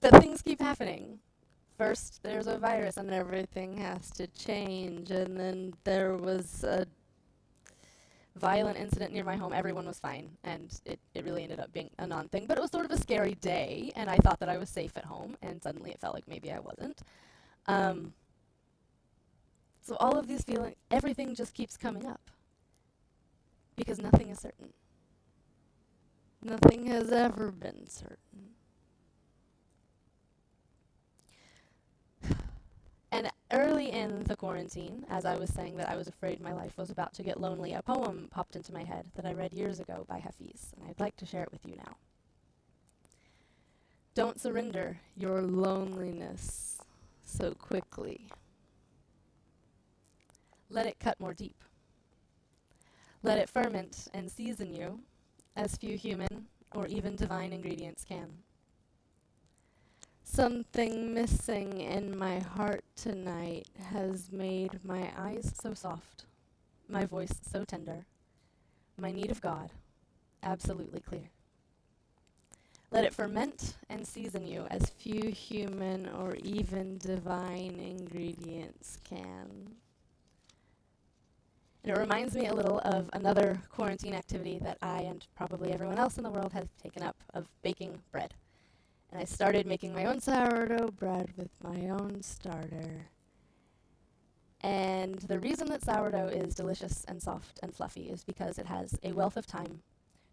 But things keep happening. First, there's a virus and everything has to change. And then there was a violent incident near my home. Everyone was fine. And it really ended up being a non-thing. But it was sort of a scary day. And I thought that I was safe at home. And suddenly it felt like maybe I wasn't. So all of these feelings, everything just keeps coming up. Because nothing is certain. Nothing has ever been certain. And early in the quarantine, as I was saying that I was afraid my life was about to get lonely, a poem popped into my head that I read years ago by Hafiz, and I'd like to share it with you now. Don't surrender your loneliness so quickly. Let it cut more deep. Let it ferment and season you as few human or even divine ingredients can. Something missing in my heart tonight has made my eyes so soft, my voice so tender, my need of God absolutely clear. Let it ferment and season you as few human or even divine ingredients can. And it reminds me a little of another quarantine activity that I and probably everyone else in the world has taken up, of baking bread. And I started making my own sourdough bread with my own starter. And the reason that sourdough is delicious and soft and fluffy is because it has a wealth of time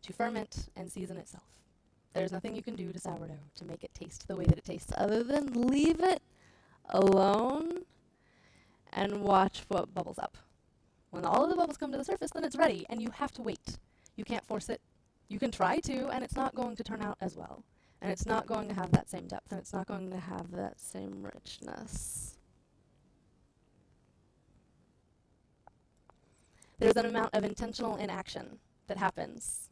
to ferment and season itself. There's nothing you can do to sourdough to make it taste the way that it tastes other than leave it alone and watch what bubbles up. When all of the bubbles come to the surface, then it's ready, and you have to wait. You can't force it. You can try to, and it's not going to turn out as well. And it's not going to have that same depth, and it's not going to have that same richness. There's an amount of intentional inaction that happens.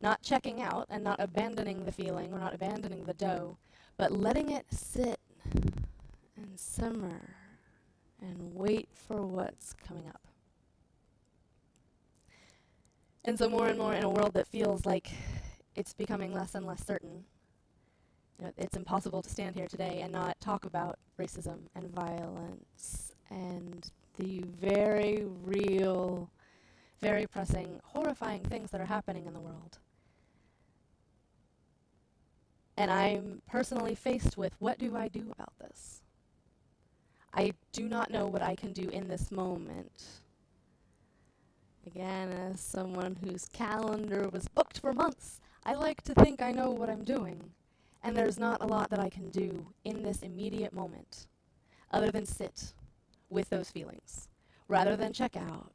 Not checking out and not abandoning the feeling or not abandoning the dough, but letting it sit and simmer and wait for what's coming up. And so more and more in a world that feels like it's becoming less and less certain, you know, it's impossible to stand here today and not talk about racism and violence and the very real, very pressing, horrifying things that are happening in the world. And I'm personally faced with, what do I do about this? I do not know what I can do in this moment. Again, as someone whose calendar was booked for months, I like to think I know what I'm doing. And there's not a lot that I can do in this immediate moment, other than sit with those feelings, rather than check out,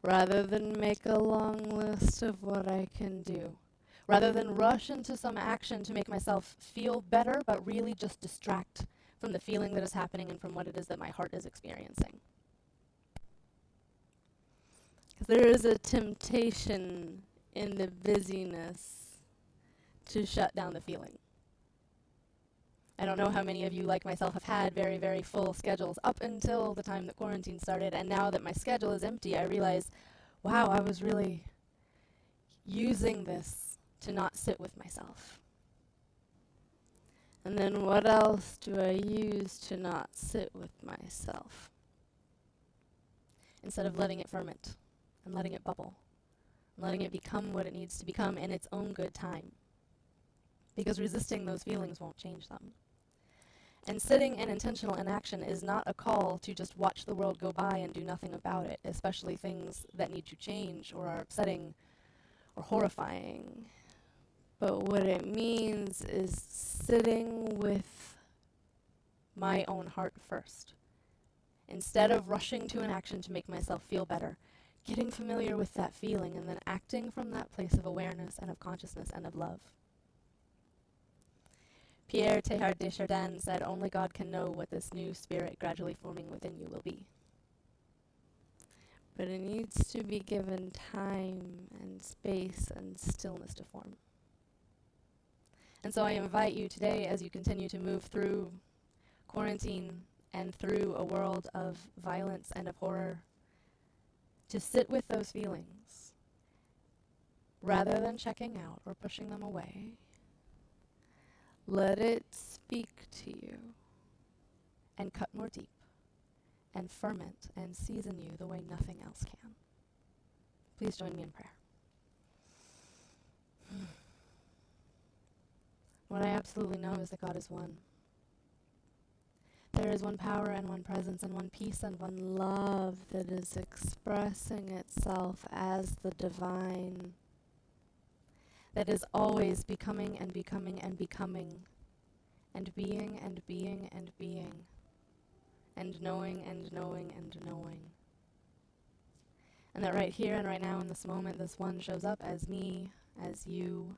rather than make a long list of what I can do, rather than rush into some action to make myself feel better, but really just distract from the feeling that is happening and from what it is that my heart is experiencing. Because there is a temptation in the busyness to shut down the feeling. I don't know how many of you, like myself, have had very, very full schedules up until the time that quarantine started, and now that my schedule is empty, I realize, wow, I was really using this to not sit with myself. And then what else do I use to not sit with myself? Instead of letting it ferment and letting it bubble, and letting it become what it needs to become in its own good time. Because resisting those feelings won't change them. And sitting in intentional inaction is not a call to just watch the world go by and do nothing about it, especially things that need to change or are upsetting or horrifying. But what it means is sitting with my own heart first. Instead of rushing to an action to make myself feel better, getting familiar with that feeling and then acting from that place of awareness and of consciousness and of love. Pierre Teilhard de Chardin said, "Only God can know what this new spirit gradually forming within you will be." But it needs to be given time and space and stillness to form. And so I invite you today, as you continue to move through quarantine and through a world of violence and of horror, to sit with those feelings rather than checking out or pushing them away. Let it speak to you and cut more deep and ferment and season you the way nothing else can. Please join me in prayer. What I absolutely know is that God is one. There is one power and one presence and one peace and one love that is expressing itself as the divine, that is always becoming and becoming and becoming, and being and being and being, and knowing and knowing and knowing. And that right here and right now in this moment, this one shows up as me, as you,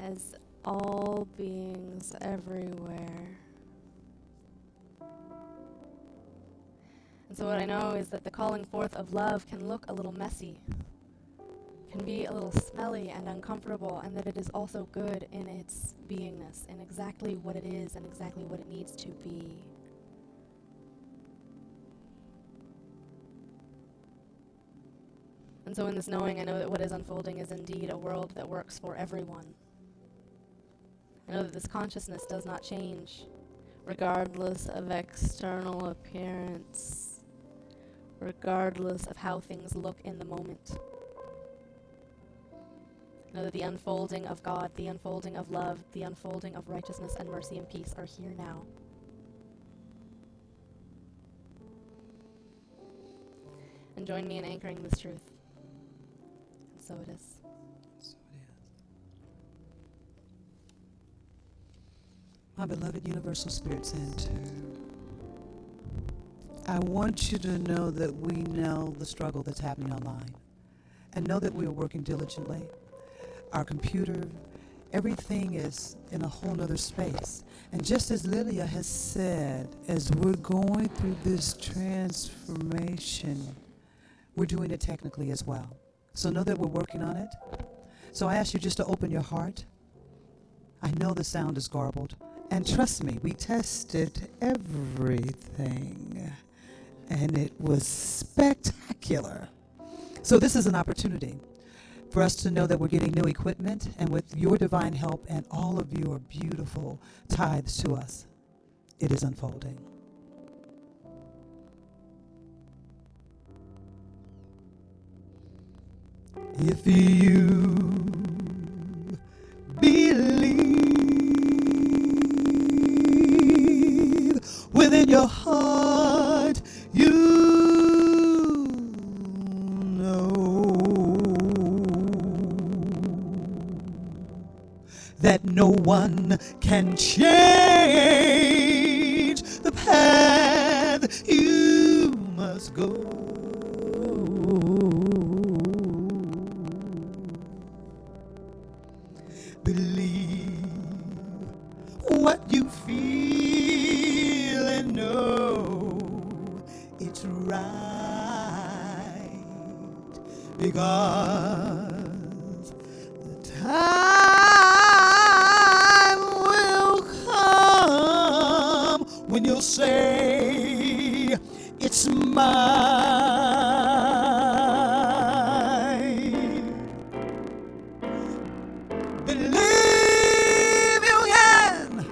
as all beings everywhere. And so what I know is that the calling forth of love can look a little messy, can be a little smelly and uncomfortable, and that it is also good in its beingness, in exactly what it is and exactly what it needs to be. And so in this knowing, I know that what is unfolding is indeed a world that works for everyone. I know that this consciousness does not change, regardless of external appearance, regardless of how things look in the moment. I know that the unfolding of God, the unfolding of love, the unfolding of righteousness and mercy and peace are here now. And join me in anchoring this truth. And so it is.
My beloved Universal Spirit Center, I want you to know that we know the struggle that's happening online, and know that we are working diligently. Our computer, everything is in a whole nother space. And just as LYDIA has said, as we're going through this transformation, we're doing it technically as well. So know that we're working on it. So I ask you just to open your heart. I know the sound is garbled. And trust me, we tested everything, and it was spectacular. So this is an opportunity for us to know that we're getting new equipment, and with your divine help and all of your beautiful tithes to us, it is unfolding. If you believe within your heart, you know that no one can change the path you must go. Believe what you feel and know it's right, because the time will come when you'll say it's mine. Believe you can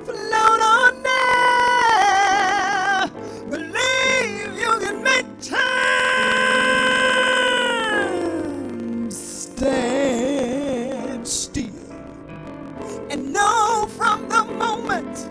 float on now. Believe you can make time stand still. And know from the moment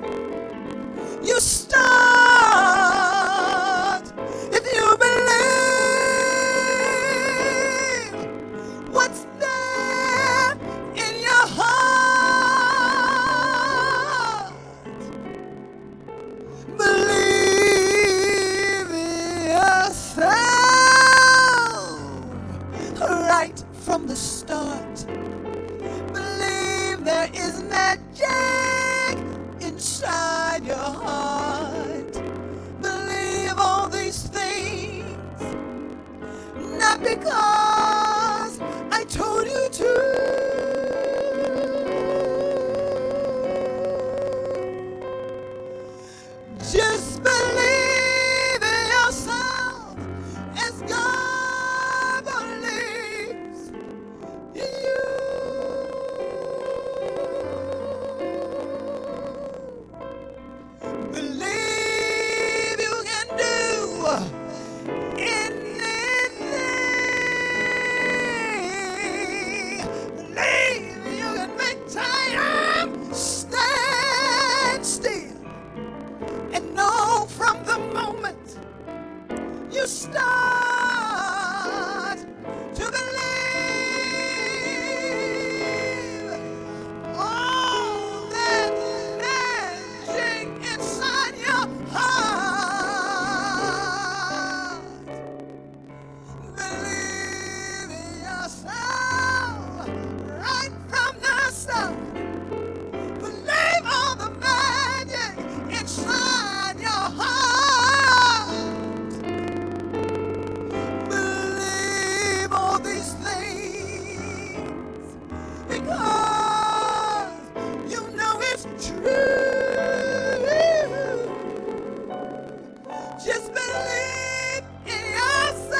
these things, not because I told you to. Just believe in yourself as God believes in you. Believe you can do anything. Believe you can make time stand still. And know from the moment you start to believe, all that magic inside your heart. Believe in yourself right from the start. Believe all the magic inside your heart. Believe all these things because you know it's true. Just believe in yourself.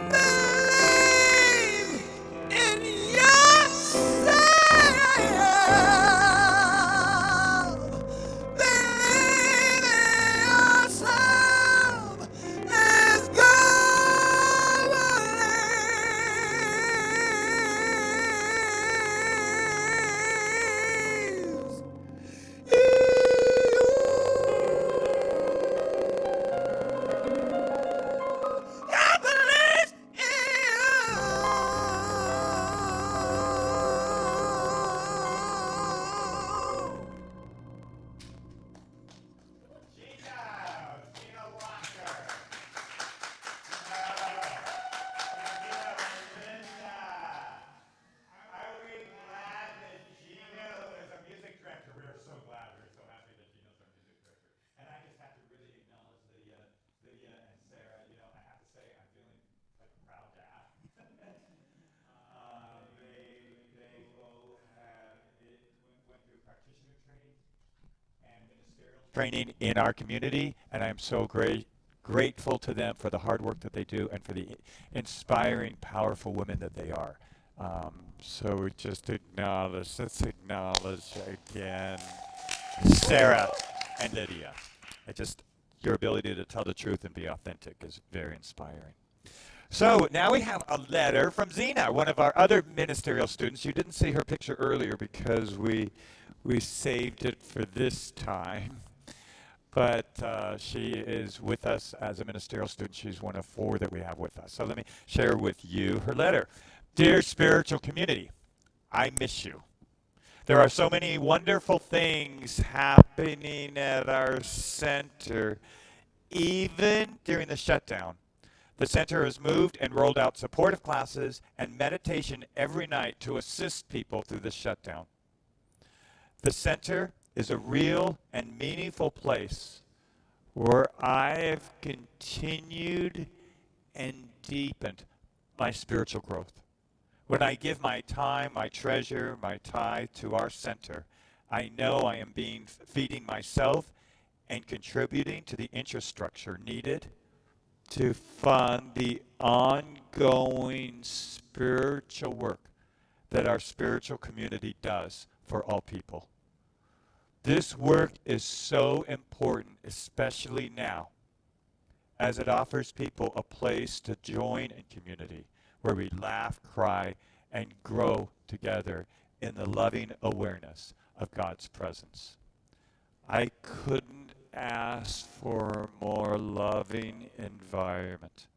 Believe in yourself. Believe in yourself as God believes. God believes in you.
Gina Walker. Are we glad that Gina is our music director? We are so glad. We're so happy that Gina's our music director. And I just have to really acknowledge Lydia and Sarah. You know, I have to say, I'm feeling like a proud dad. They both went through practitioner training and ministerial training in our community, and I'm so grateful to them for the hard work that they do and for the inspiring, powerful women that they are. So we just let's acknowledge again Sarah and Lydia. Your ability to tell the truth and be authentic is very inspiring. So now we have a letter from Zena, one of our other ministerial students. You didn't see her picture earlier because we saved it for this time. But she is with us as a ministerial student. She's one of 4 that we have with us. So let me share with you her letter. Dear spiritual community, I miss you. There are so many wonderful things happening at our center, even during the shutdown. The center has moved and rolled out supportive classes and meditation every night to assist people through the shutdown. The center is a real and meaningful place where I've continued and deepened my spiritual growth. When I give my time, my treasure, my tithe to our center, I know I am feeding myself and contributing to the infrastructure needed to fund the ongoing spiritual work that our spiritual community does for all people. This work is so important, especially now, as it offers people a place to join in community where we laugh, cry, and grow together in the loving awareness of God's presence. I couldn't ask for a more loving environment.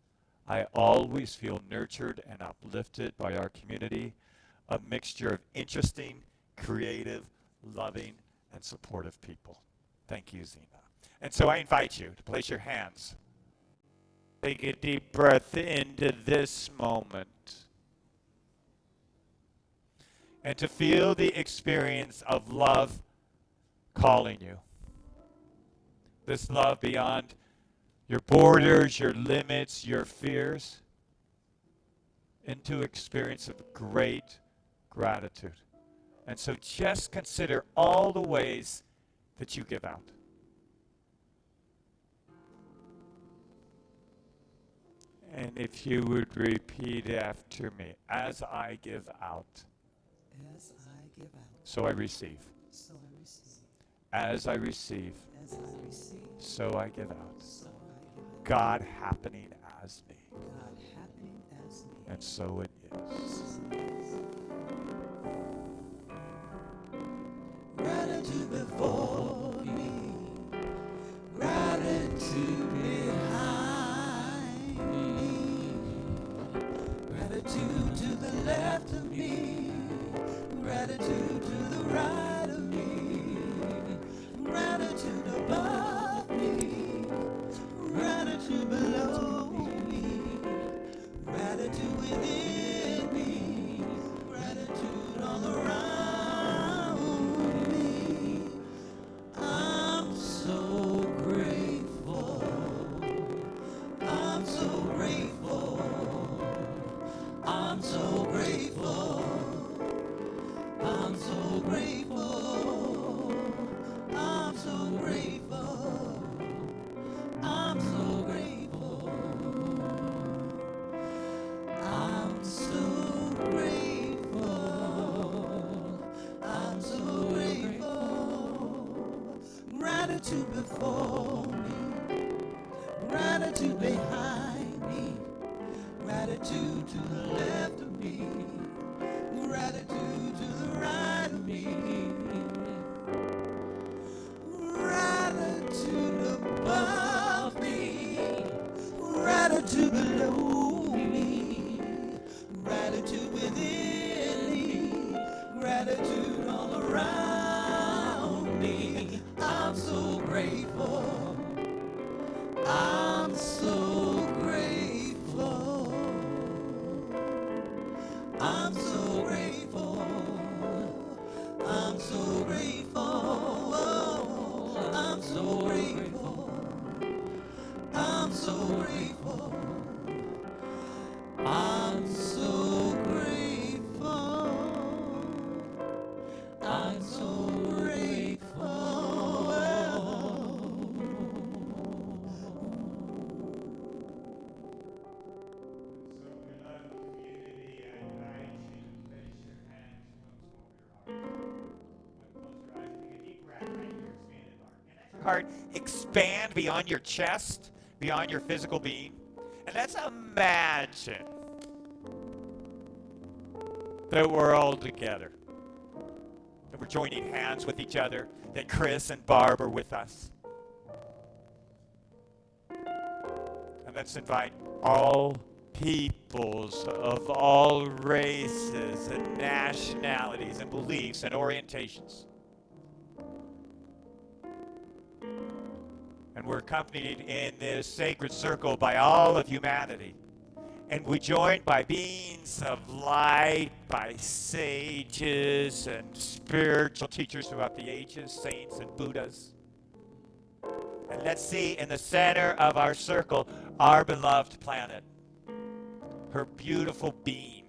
I always feel nurtured and uplifted by our community, a mixture of interesting, creative, loving, and supportive people. Thank you, Zena. And so I invite you to place your hands. Take a deep breath into this moment and to feel the experience of love calling you. this love beyond your borders, your limits, your fears, into experience of great gratitude. And so just consider all the ways that you give out. And if you would repeat after me, as I give out,
As I give out,
so I receive.
so I receive.
As I receive,
As I receive,
so I give out.
so I give out.
God happening as me.
God happening as me.
And so it is.
Gratitude before me, gratitude behind me, gratitude to the left of me, gratitude to the right of me, gratitude above me, gratitude below me, gratitude within me, gratitude all around. I'm so grateful. I'm so grateful. I'm so grateful. I'm so grateful. I'm so grateful. I'm so grateful. I'm so grateful. I'm so grateful. Gratitude before me, gratitude behind me, gratitude to the left of me, gratitude to the right of me, gratitude above me, gratitude below me, gratitude within me, gratitude all around me. I'm so grateful. I'm so grateful. I'm so grateful. I'm so grateful. I'm so grateful. I'm so grateful. I'm so grateful. I'm so grateful.
Heart expand beyond your chest, beyond your physical being. And let's imagine that we're all together. That we're joining hands with each other, that Chris and Barb are with us. And let's invite all peoples of all races and nationalities and beliefs and orientations. And we're accompanied in this sacred circle by all of humanity. And we're joined by beings of light, by sages and spiritual teachers throughout the ages, saints and Buddhas. And let's see in the center of our circle, our beloved planet, her beautiful being.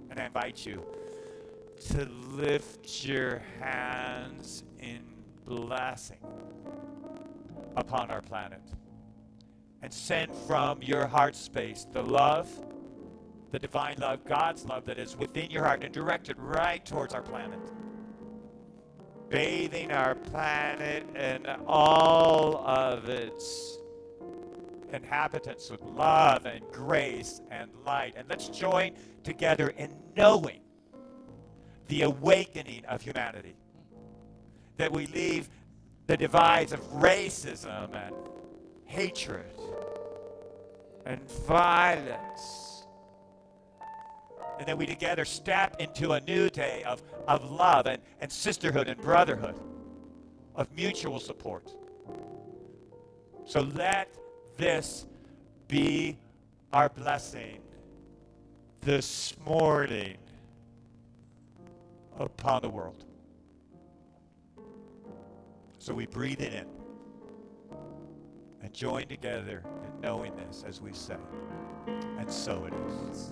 And I invite you to lift your hands in blessing upon our planet and send from your heart space the love, the divine love, God's love that is within your heart and directed right towards our planet, bathing our planet and all of its inhabitants with love and grace and light. And let's join together in knowing the awakening of humanity, that we leave the divides of racism and hatred and violence, and that we together step into a new day of love and sisterhood and brotherhood, of mutual support. So let this be our blessing this morning upon the world. So we breathe it in. and join together in knowing this as we say. And so it is.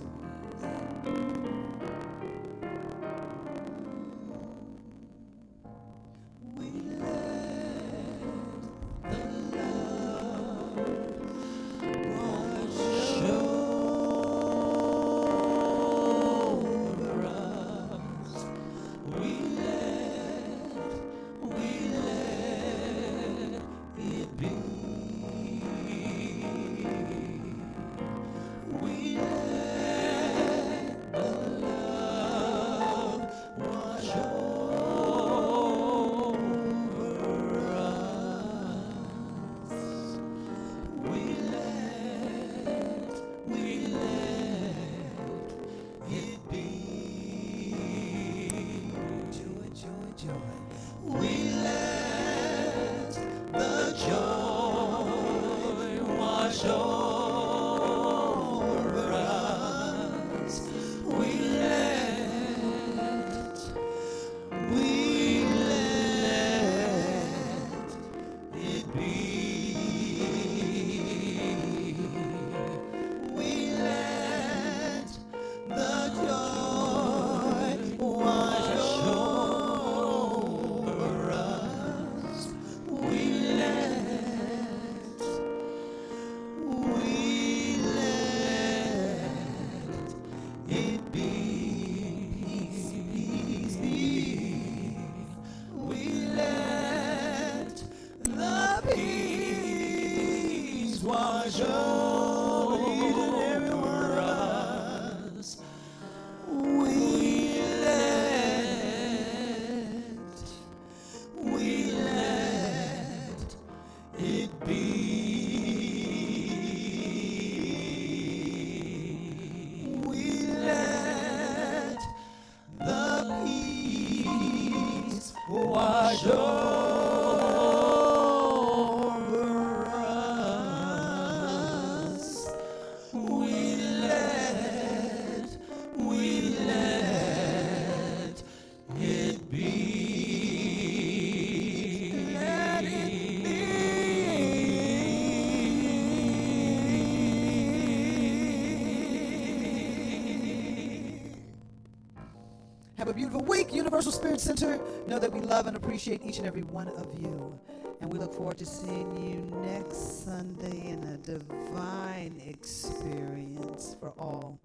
Have a beautiful week, Universal Spirit Center. Know that we love and appreciate each and every one of you. And we look forward to seeing you next Sunday in a divine experience for all.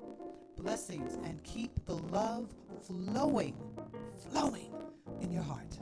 Blessings, and keep the love flowing in your heart.